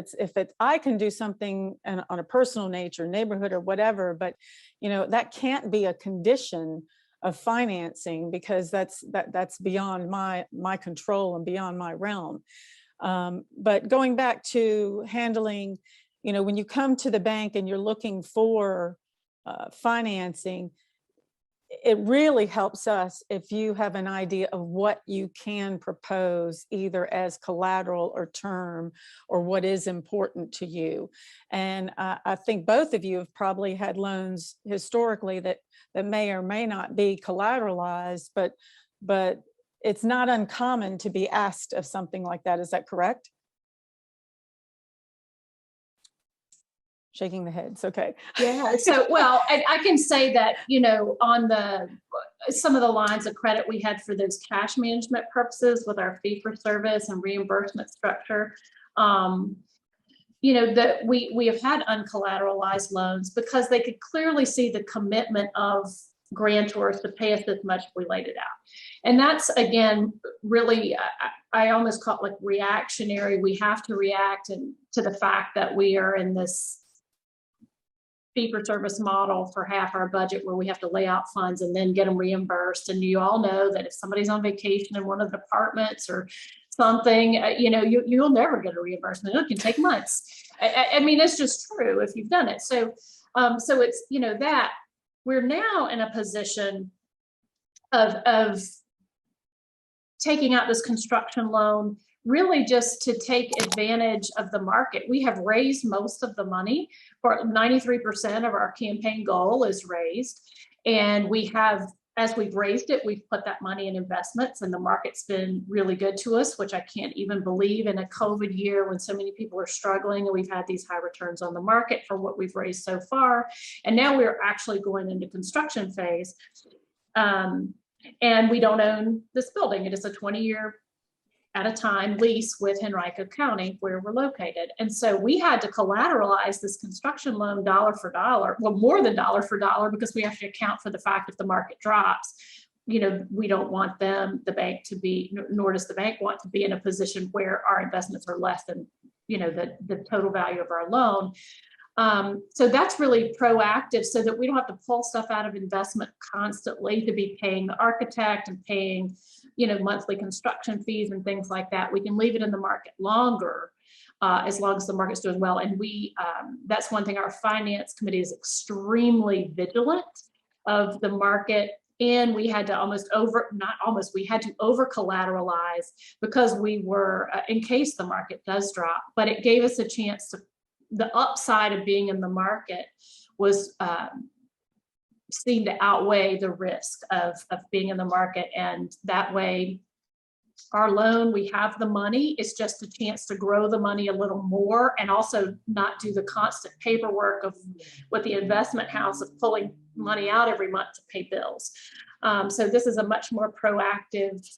I can do something on a personal nature, neighborhood or whatever, but that can't be a condition of financing, because that's beyond my control and beyond my realm. But going back to handling, when you come to the bank and you're looking for financing, it really helps us if you have an idea of what you can propose, either as collateral or term, or what is important to you. And I think both of you have probably had loans historically that may or may not be collateralized, but it's not uncommon to be asked of something like that. Is that correct? Shaking the heads. Okay. Yeah. So, well, I can say that, on some of the lines of credit we had for those cash management purposes with our fee for service and reimbursement structure, that we have had uncollateralized loans because they could clearly see the commitment of grantors to pay us as much as we laid it out. And that's, again, really, I almost call it like reactionary. We have to react to the fact that we are in this fee for service model for half our budget, where we have to lay out funds and then get them reimbursed. And you all know that if somebody's on vacation in one of the departments or something, you'll never get a reimbursement. It can take months. I mean, it's just true if you've done it. So it's, that we're now in a position of taking out this construction loan, really just to take advantage of the market. We have raised most of the money. For 93% of our campaign goal is raised. And we have, as we've raised it, we've put that money in investments, and the market's been really good to us, which I can't even believe in a COVID year when so many people are struggling, and we've had these high returns on the market for what we've raised so far. And now we're actually going into construction phase. And we don't own this building. It is a 20-year at a time lease with Henrico County, where we're located. And so we had to collateralize this construction loan dollar for dollar, well, more than dollar for dollar, because we have to account for the fact if the market drops, we don't want the bank to be, nor does the bank want to be in a position where our investments are less than, the total value of our loan. So that's really proactive, so that we don't have to pull stuff out of investment constantly to be paying the architect and paying, monthly construction fees and things like that. We can leave it in the market longer, as long as the market's doing well. And that's one thing, our finance committee is extremely vigilant of the market. And we had to we had to over collateralize, because we were, in case the market does drop, but it gave us a chance to, the upside of being in the market was seemed to outweigh the risk of being in the market. And that way, our loan, we have the money. It's just a chance to grow the money a little more, and also not do the constant paperwork of with the investment house of pulling money out every month to pay bills. So this is a much more proactive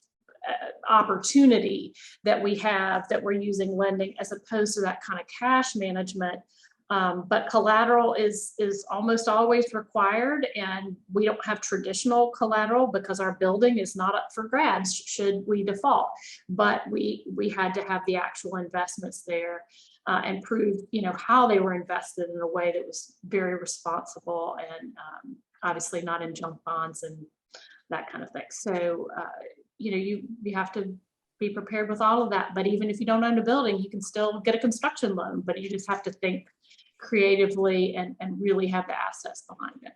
opportunity that we have, that we're using lending as opposed to that kind of cash management. But collateral is almost always required, and we don't have traditional collateral because our building is not up for grabs should we default. But we had to have the actual investments there and prove, how they were invested in a way that was very responsible, and obviously not in junk bonds and that kind of thing. So, you have to be prepared with all of that. But even if you don't own a building, you can still get a construction loan, but you just have to think creatively and really have the assets behind it.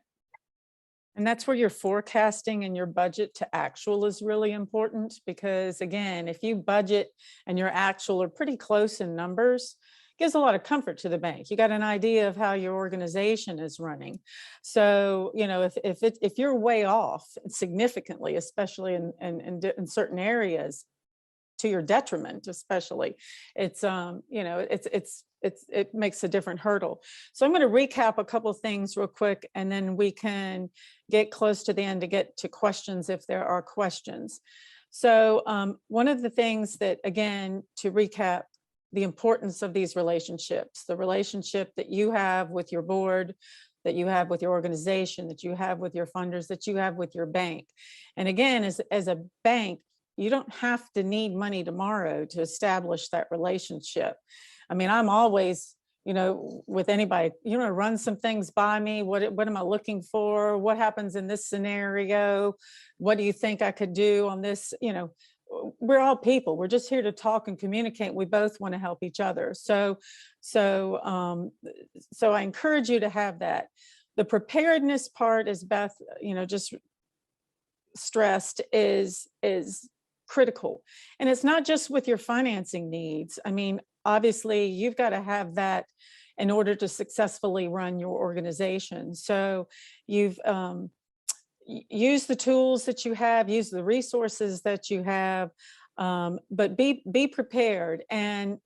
And that's where your forecasting and your budget to actual is really important, because again, if you budget and your actual are pretty close in numbers, it gives a lot of comfort to the bank. You got an idea of how your organization is running. So, if you're way off significantly, especially in certain areas, to your detriment, especially, it makes a different hurdle. So I'm going to recap a couple of things real quick, and then we can get close to the end to get to questions if there are questions. So one of the things that, again, to recap, the importance of these relationships, the relationship that you have with your board, that you have with your organization, that you have with your funders, that you have with your bank. And again, as a bank, you don't have to need money tomorrow to establish that relationship. I mean, I'm always, with anybody, run some things by me. What am I looking for? What happens in this scenario? What do you think I could do on this? We're all people. We're just here to talk and communicate. We both want to help each other. So I encourage you to have that. The preparedness part, as Beth, just stressed, is critical. And it's not just with your financing needs. I mean, obviously, you've got to have that in order to successfully run your organization. So you've used the tools that you have, use the resources that you have, but be prepared and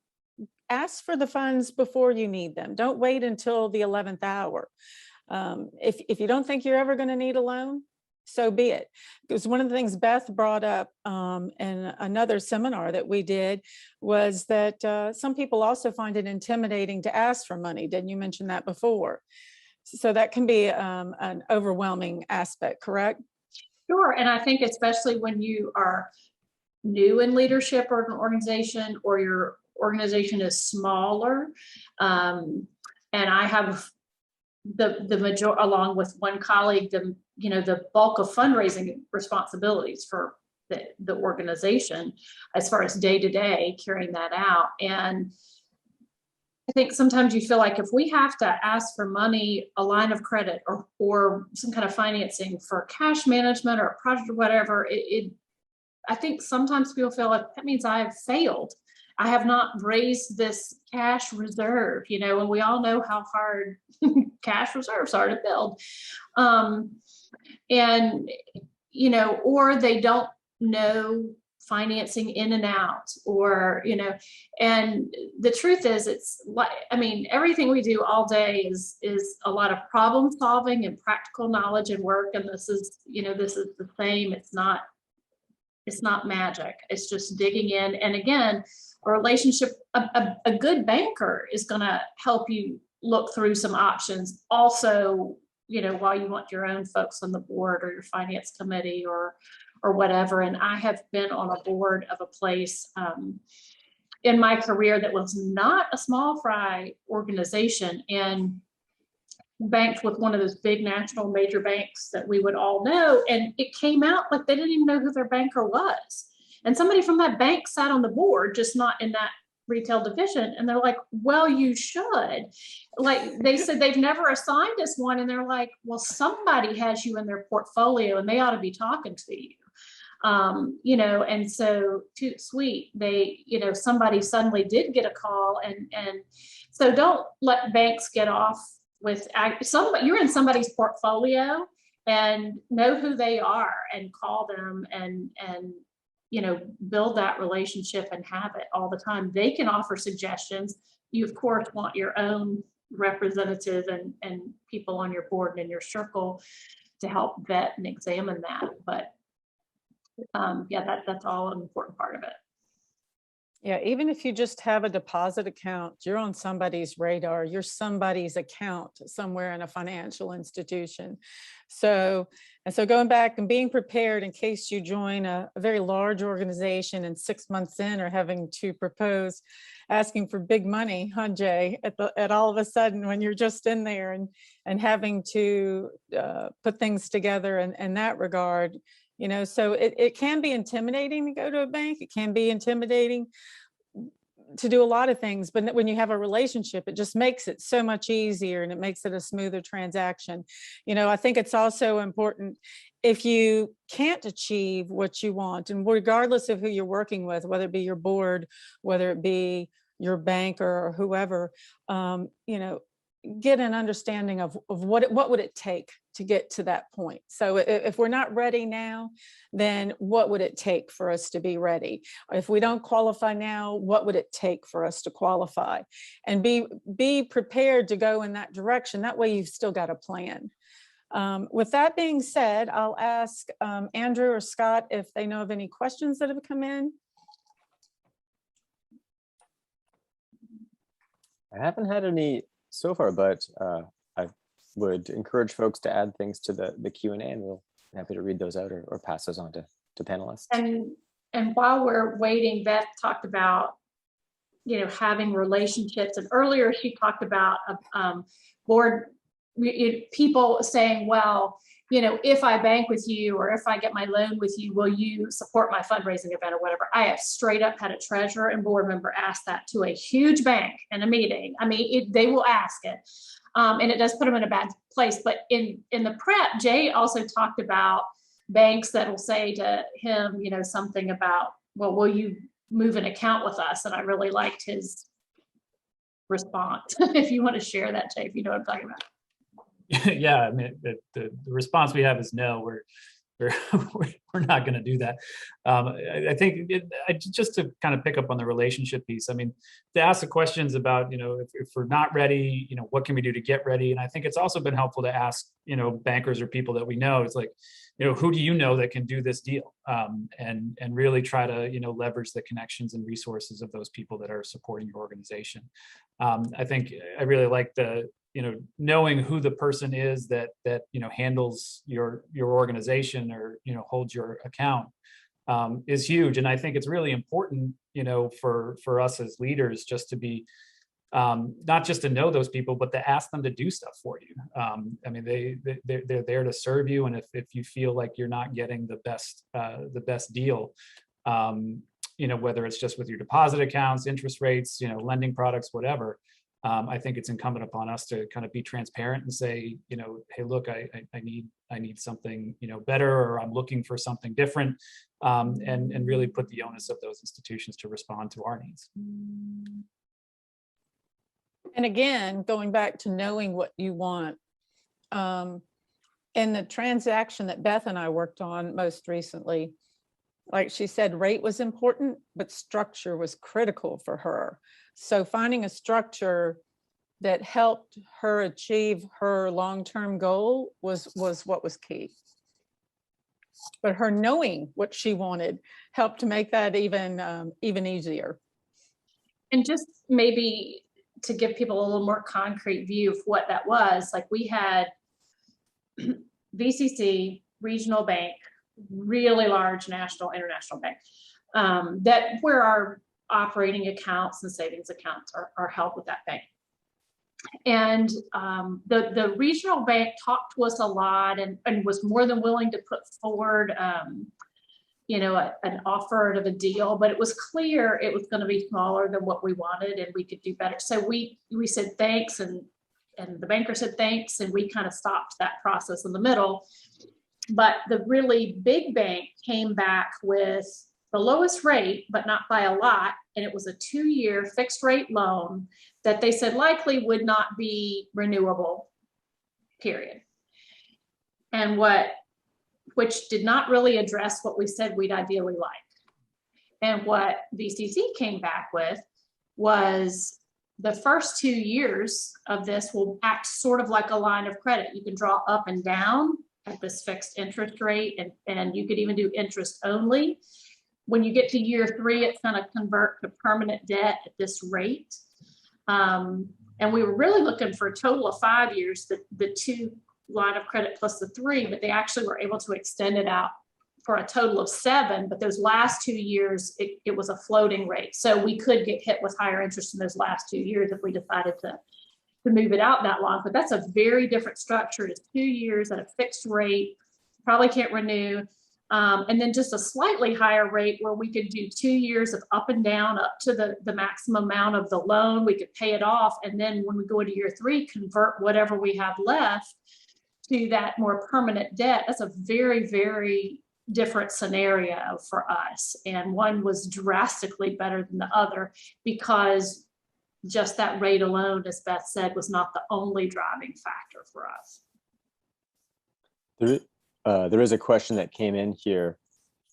ask for the funds before you need them. Don't wait until the 11th hour. If you don't think you're ever going to need a loan, so be it. Because one of the things Beth brought up in another seminar that we did was that some people also find it intimidating to ask for money. Didn't you mention that before? So that can be an overwhelming aspect, correct? Sure. And I think especially when you are new in leadership or an organization, or your organization is smaller, and I have the major, along with one colleague, the bulk of fundraising responsibilities for the organization as far as day to day carrying that out. And I think sometimes you feel like if we have to ask for money, a line of credit, or some kind of financing for cash management or a project or whatever, I think sometimes people feel like that means I have failed. I have not raised this cash reserve, and we all know how hard cash reserves are to build. Or they don't know financing in and out, or, and the truth is, it's like, everything we do all day is a lot of problem solving and practical knowledge and work. And this is the same. It's not magic. It's just digging in. And again, a relationship, a good banker is going to help you look through some options also, while you want your own folks on the board or your finance committee or whatever. And I have been on a board of a place in my career that was not a small fry organization, and banked with one of those big national major banks that we would all know. And it came out like they didn't even know who their banker was. And somebody from that bank sat on the board, just not in that retail division. And they're like, well, you should. Like, they said they've never assigned us one. And they're like, well, somebody has you in their portfolio and they ought to be talking to you. And so too sweet, they, somebody suddenly did get a call. And so don't let banks get off with you're in somebody's portfolio, and know who they are and call them and build that relationship and have it all the time. They can offer suggestions. You of course want your own representative and people on your board and in your circle to help vet and examine that. But that's all an important part of it. Yeah, even if you just have a deposit account, you're on somebody's radar, you're somebody's account somewhere in a financial institution. So going back and being prepared in case you join a very large organization and 6 months in are having to propose asking for big money, huh, Jay, at all of a sudden when you're just in there and having to put things together in that regard, You know, so it can be intimidating to go to a bank. It can be intimidating to do a lot of things, but when you have a relationship, it just makes it so much easier and it makes it a smoother transaction. You know, I think it's also important if you can't achieve what you want, and regardless of who you're working with, whether it be your board, whether it be your bank or whoever, you know, get an understanding of what would it take to get to that point. So if we're not ready now, then what would it take for us to be ready? If we don't qualify now, what would it take for us to qualify? And be prepared to go in that direction. That way you've still got a plan. With that being said, I'll ask Andrew or Scott if they know of any questions that have come in. I haven't had any so far, but I would encourage folks to add things to the Q&A, and we'll be happy to read those out or pass those on to panelists. And while we're waiting, Beth talked about, you know, having relationships, and earlier she talked about board people saying, well, you know, if I bank with you or if I get my loan with you, will you support my fundraising event or whatever? I have straight up had a treasurer and board member ask that to a huge bank in a meeting. I mean, they will ask it. And it does put them in a bad place. But in the prep, Jay also talked about banks that will say to him, you know, something about, well, will you move an account with us? And I really liked his response. If you want to share that, Jay, if you know what I'm talking about. Yeah, I mean, the response we have is no, we're not going to do that. I think just to kind of pick up on the relationship piece, I mean, to ask the questions about, you know, if we're not ready, you know, what can we do to get ready? And I think it's also been helpful to ask, you know, bankers or people that we know, it's like, you know, who do you know that can do this deal? And really try to, you know, leverage the connections and resources of those people that are supporting your organization. I think I really like the, you know, knowing who the person is that you know, handles your organization or, you know, holds your account is huge. And I think it's really important, you know, for us as leaders, just to be not just to know those people, but to ask them to do stuff for you. I mean, they're there to serve you. And if you feel like you're not getting the best deal, you know, whether it's just with your deposit accounts, interest rates, you know, lending products, whatever, I think it's incumbent upon us to kind of be transparent and say, you know, hey, look, I need something, you know, better, or I'm looking for something different, and really put the onus of those institutions to respond to our needs. And again, going back to knowing what you want, in the transaction that Beth and I worked on most recently, like she said, rate was important, but structure was critical for her. So finding a structure that helped her achieve her long-term goal was what was key. But her knowing what she wanted helped to make that even easier. And just maybe to give people a little more concrete view of what that was, like we had VCC, regional bank, really large national, international bank, that where our operating accounts and savings accounts are held with that bank. And the regional bank talked to us a lot and was more than willing to put forward, you know, an offer of a deal, but it was clear it was going to be smaller than what we wanted and we could do better. So we said thanks, and the banker said thanks, and we kind of stopped that process in the middle. But the really big bank came back with the lowest rate, but not by a lot. And it was a 2-year fixed rate loan that they said likely would not be renewable, period. And which did not really address what we said we'd ideally like. And what VCC came back with was the first 2 years of this will act sort of like a line of credit. You can draw up and down at this fixed interest rate, and you could even do interest only. When you get to year 3, it's going to convert to permanent debt at this rate. And we were really looking for a total of 5 years, the 2 line of credit plus the 3, but they actually were able to extend it out for a total of 7. But those last 2 years, it was a floating rate. So we could get hit with higher interest in those last 2 years if we decided to move it out that long. But that's a very different structure. It's 2 years at a fixed rate, probably can't renew. And then just a slightly higher rate where we could do 2 years of up and down up to the maximum amount of the loan. We could pay it off. And then when we go into year 3, convert whatever we have left to that more permanent debt. That's a very, very different scenario for us. And one was drastically better than the other because just that rate alone, as Beth said, was not the only driving factor for us. There is a question that came in here.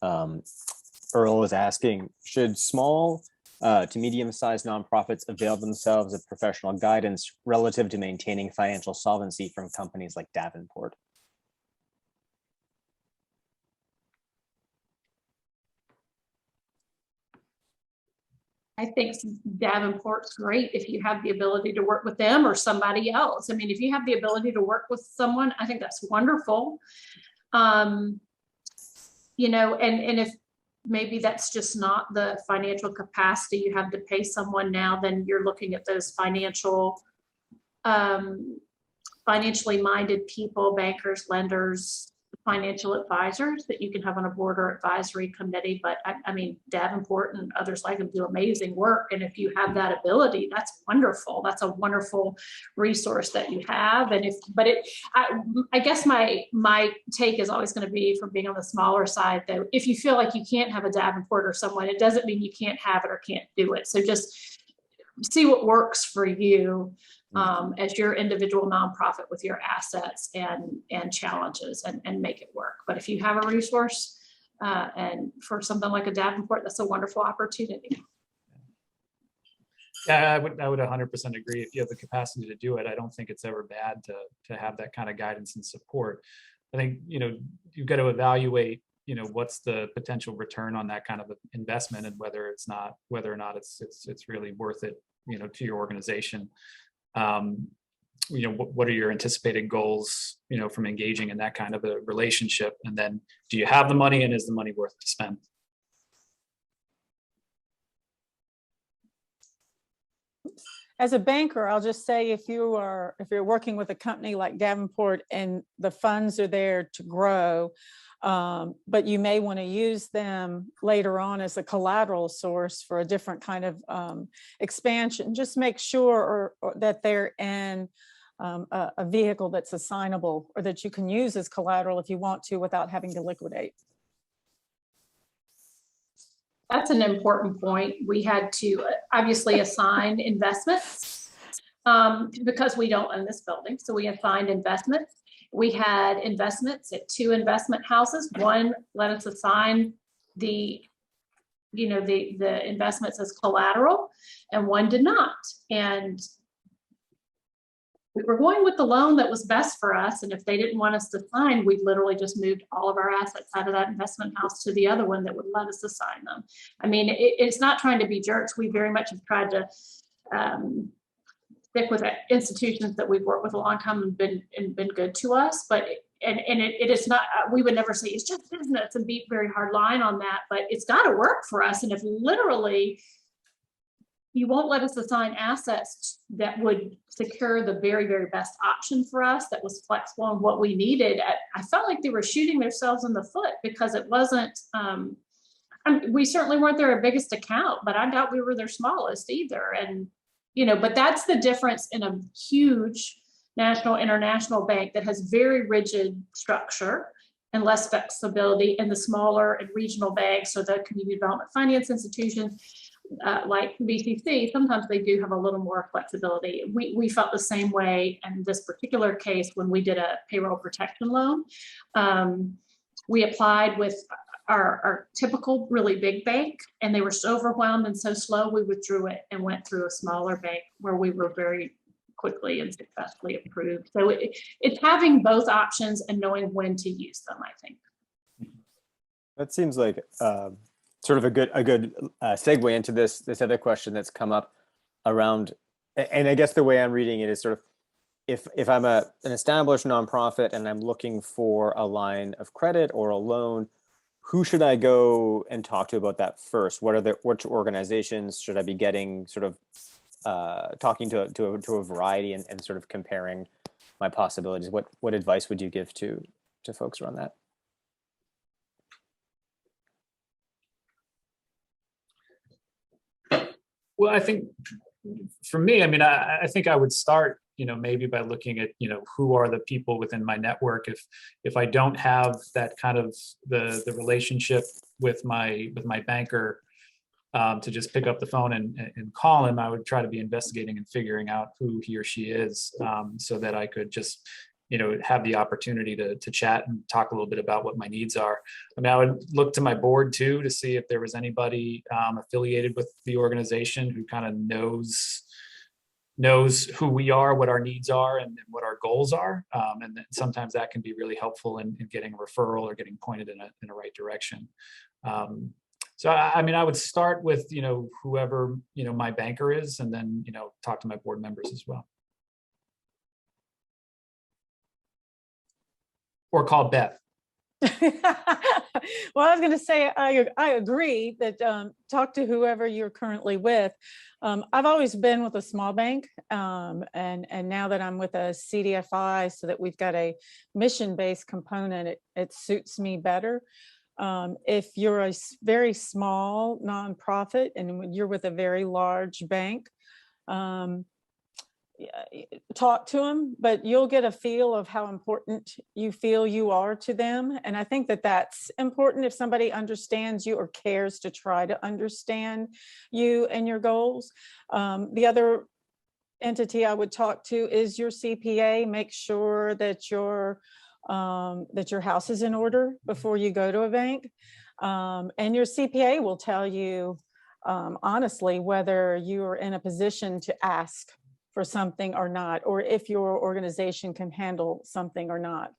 Earl is asking, should small to medium-sized nonprofits avail themselves of professional guidance relative to maintaining financial solvency from companies like Davenport? I think Davenport's great if you have the ability to work with them or somebody else. I mean, if you have the ability to work with someone, I think that's wonderful. You know, and if maybe that's just not the financial capacity you have to pay someone now, then you're looking at those financially minded people, bankers, lenders, financial advisors that you can have on a board or advisory committee. But I mean, Davenport and others like them do amazing work. And if you have that ability, that's wonderful. That's a wonderful resource that you have. And I guess my take is always going to be, from being on the smaller side, though, if you feel like you can't have a Davenport or someone, it doesn't mean you can't have it or can't do it. So just see what works for you as your individual nonprofit with your assets and challenges, and make it work. But if you have a resource and for something like a Davenport, that's a wonderful opportunity. Yeah, I would 100% agree. If you have the capacity to do it, I don't think it's ever bad to have that kind of guidance and support. I think, you know, you've got to evaluate, you know, what's the potential return on that kind of investment, and whether or not it's really worth it, you know, to your organization. You know, what are your anticipated goals, you know, from engaging in that kind of a relationship? And then, do you have the money, and is the money worth to spend? As a banker, I'll just say, if you're working with a company like Davenport and the funds are there to grow, but you may want to use them later on as a collateral source for a different kind of expansion, just make sure or that they're in a vehicle that's assignable, or that you can use as collateral if you want to without having to liquidate. That's an important point. We had to obviously assign investments because we don't own this building. So we assigned investments. We had investments at 2 investment houses. One let us assign the investments as collateral, and one did not. And we were going with the loan that was best for us. And if they didn't want us to sign, we literally just moved all of our assets out of that investment house to the other one that would let us assign them. I mean, it's not trying to be jerks. We very much have tried to stick with institutions that we've worked with a long time and been good to us. But it is not, we would never say it's just business and be very hard line on that, but it's got to work for us. And if literally you won't let us assign assets that would secure the very, very best option for us, that was flexible on what we needed, I felt like they were shooting themselves in the foot, because it wasn't, we certainly weren't their biggest account, but I doubt we were their smallest either. And, you know, but that's the difference in a huge national, international bank that has very rigid structure and less flexibility, and the smaller and regional banks or the community development finance institutions like BCC, sometimes they do have a little more flexibility. We felt the same way in this particular case when we did a payroll protection loan. We applied with our typical really big bank, and they were so overwhelmed and so slow, we withdrew it and went through a smaller bank where we were very quickly and successfully approved. So it's having both options and knowing when to use them, I think. That seems like sort of a good segue into this other question that's come up around, and I guess the way I'm reading it is sort of, if I'm an established nonprofit and I'm looking for a line of credit or a loan, who should I go and talk to about that first? Which organizations should I be getting, sort of talking to a variety and sort of comparing my possibilities? What advice would you give to folks around that? Well, I think for me, I mean, I think I would start, maybe by looking at, who are the people within my network. If I don't have that kind of the relationship with my banker, to just pick up the phone and call him, I would try to be investigating and figuring out who he or she is, so that I could just, have the opportunity to chat and talk a little bit about what my needs are. I mean, I would look to my board too, to see if there was anybody affiliated with the organization who kind of knows who we are, what our needs are, and what our goals are. And then sometimes that can be really helpful in getting a referral or getting pointed in a right direction. So I mean, I would start with, whoever, my banker is, and then, talk to my board members as well. Or call Beth. Well, I was going to say, I agree that talk to whoever you're currently with. I've always been with a small bank, and now that I'm with a CDFI, so that we've got a mission-based component, it suits me better. If you're a very small nonprofit and you're with a very large bank, talk to them, but you'll get a feel of how important you feel you are to them. And I think that that's important. If somebody understands you or cares to try to understand you and your goals. The other entity I would talk to is your CPA. Make sure that your house is in order before you go to a bank. And your CPA will tell you honestly whether you are in a position to ask for something or not, or if your organization can handle something or not.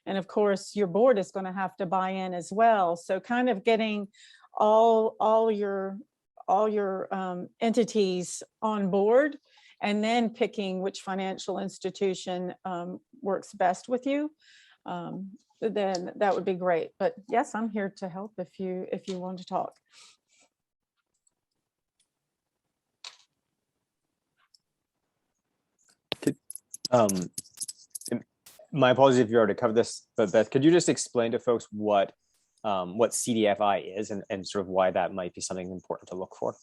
And of course, your board is going to have to buy in as well. So kind of getting all your entities on board, and then picking which financial institution works best with you, then that would be great. But yes, I'm here to help if you want to talk. My apologies if you already covered this, but Beth, could you just explain to folks what CDFI is and sort of why that might be something important to look for?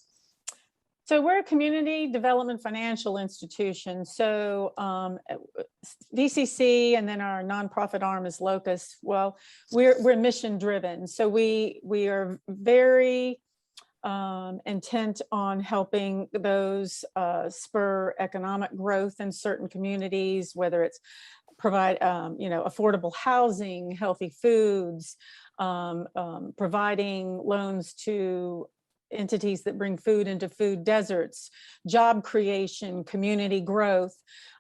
So we're a community development financial institution. So DCC, and then our nonprofit arm is Locus. Well, we're mission driven. So we are very intent on helping those spur economic growth in certain communities, whether it's provide affordable housing, healthy foods, providing loans to entities that bring food into food deserts, job creation, community growth.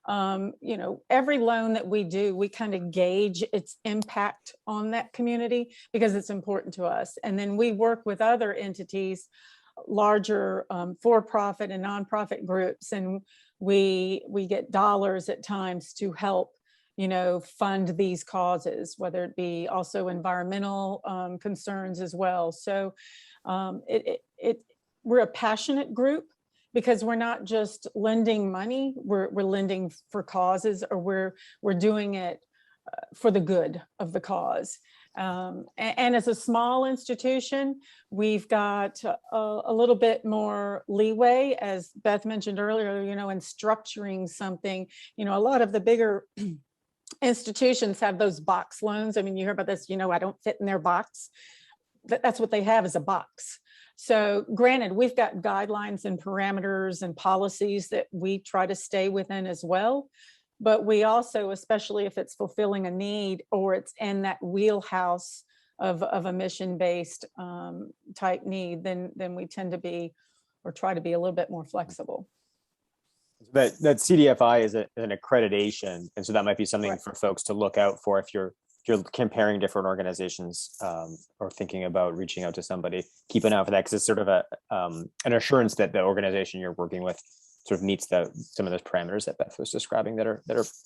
Every loan that we do, we kind of gauge its impact on that community because it's important to us. And then we work with other entities, larger for-profit and nonprofit groups, and we get dollars at times to help fund these causes, whether it be also environmental concerns as well. So we're a passionate group because we're not just lending money, we're lending for causes, or we're doing it for the good of the cause. And as a small institution, we've got a little bit more leeway, as Beth mentioned earlier, in structuring something. A lot of the bigger institutions have those box loans. I mean, you hear about this, I don't fit in their box. That's what they have, is a box. So granted, we've got guidelines and parameters and policies that we try to stay within as well. But we also, especially if it's fulfilling a need or it's in that wheelhouse of a mission-based type need, then we tend to be, or try to be, a little bit more flexible. That CDFI is an accreditation, and so that might be something for folks to look out for if you're comparing different organizations or thinking about reaching out to somebody. Keep an eye out for that, because it's sort of an assurance that the organization you're working with sort of meets some of those parameters that Beth was describing that are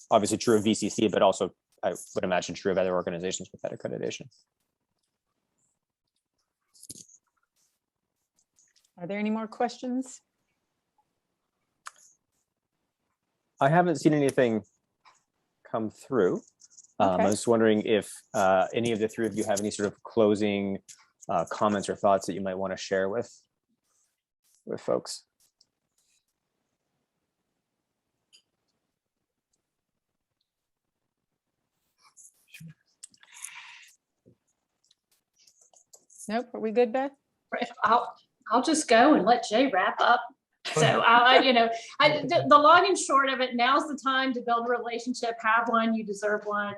obviously true of VCC, but also I would imagine true of other organizations with that accreditation. Are there any more questions? I haven't seen anything come through. Okay. I was wondering if any of the three of you have any sort of closing comments or thoughts that you might want to share with folks. Nope. Are we good, Beth? I'll just go and let Jay wrap up. So the long and short of it, now's the time to build a relationship, have one, you deserve one,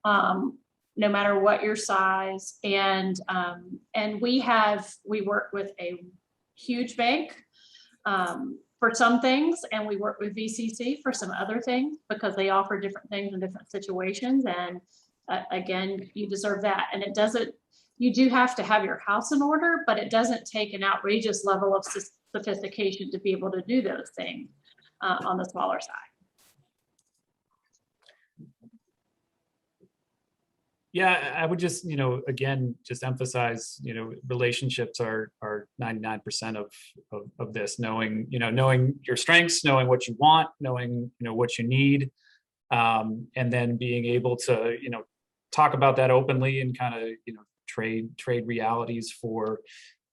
no matter what your size. And we work with a huge bank for some things, and we work with VCC for some other things because they offer different things in different situations. And again, you deserve that. And it doesn't, you do have to have your house in order, but it doesn't take an outrageous level of sophistication to be able to do those things on the smaller side. Yeah, I would just, again, just emphasize, relationships are 99% of this, knowing your strengths, knowing what you want, knowing, what you need, and then being able to, talk about that openly and kind of, trade realities for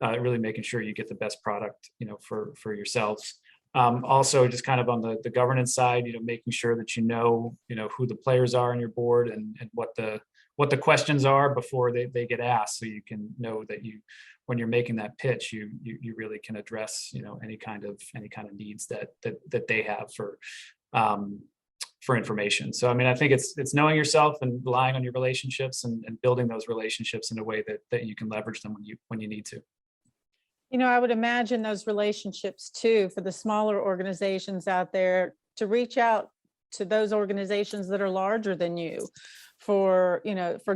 really making sure you get the best product, for yourselves. Also, just kind of on the governance side, making sure that who the players are on your board and what the questions are before they get asked, so you can know that when you're making that pitch, you really can address any kind of needs that they have for information. So I mean, I think it's knowing yourself and relying on your relationships and building those relationships in a way that you can leverage them when you need to. I would imagine those relationships too, for the smaller organizations out there, to reach out to those organizations that are larger than you for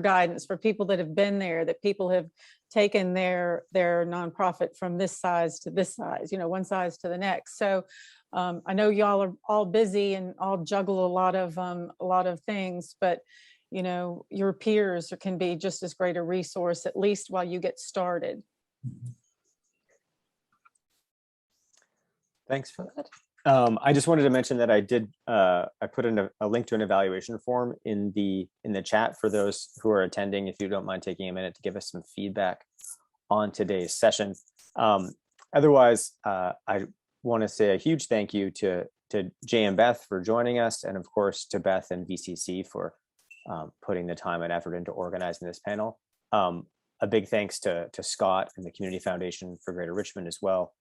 guidance, for people that have been there, that people have taken their nonprofit from this size to this size, one size to the next. So I know y'all are all busy and all juggle a lot of things, but your peers can be just as great a resource, at least while you get started. Thanks for that. I just wanted to mention that I put in a link to an evaluation form in the chat for those who are attending, if you don't mind taking a minute to give us some feedback on today's session. Otherwise, I want to say a huge thank you to Jay and Beth for joining us, and of course to Beth and VCC for putting the time and effort into organizing this panel. A big thanks to Scott and the Community Foundation for Greater Richmond as well.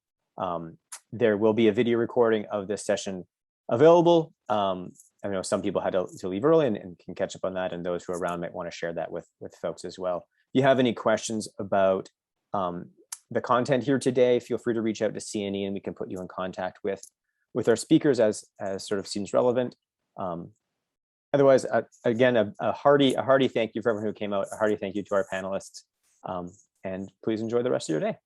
There will be a video recording of this session available. I know some people had to leave early and can catch up on that, and those who are around might want to share that with folks as well. If you have any questions about the content here today, feel free to reach out to CNE and we can put you in contact with our speakers as sort of seems relevant. Otherwise, again, a hearty thank you for everyone who came out, a hearty thank you to our panelists, and please enjoy the rest of your day.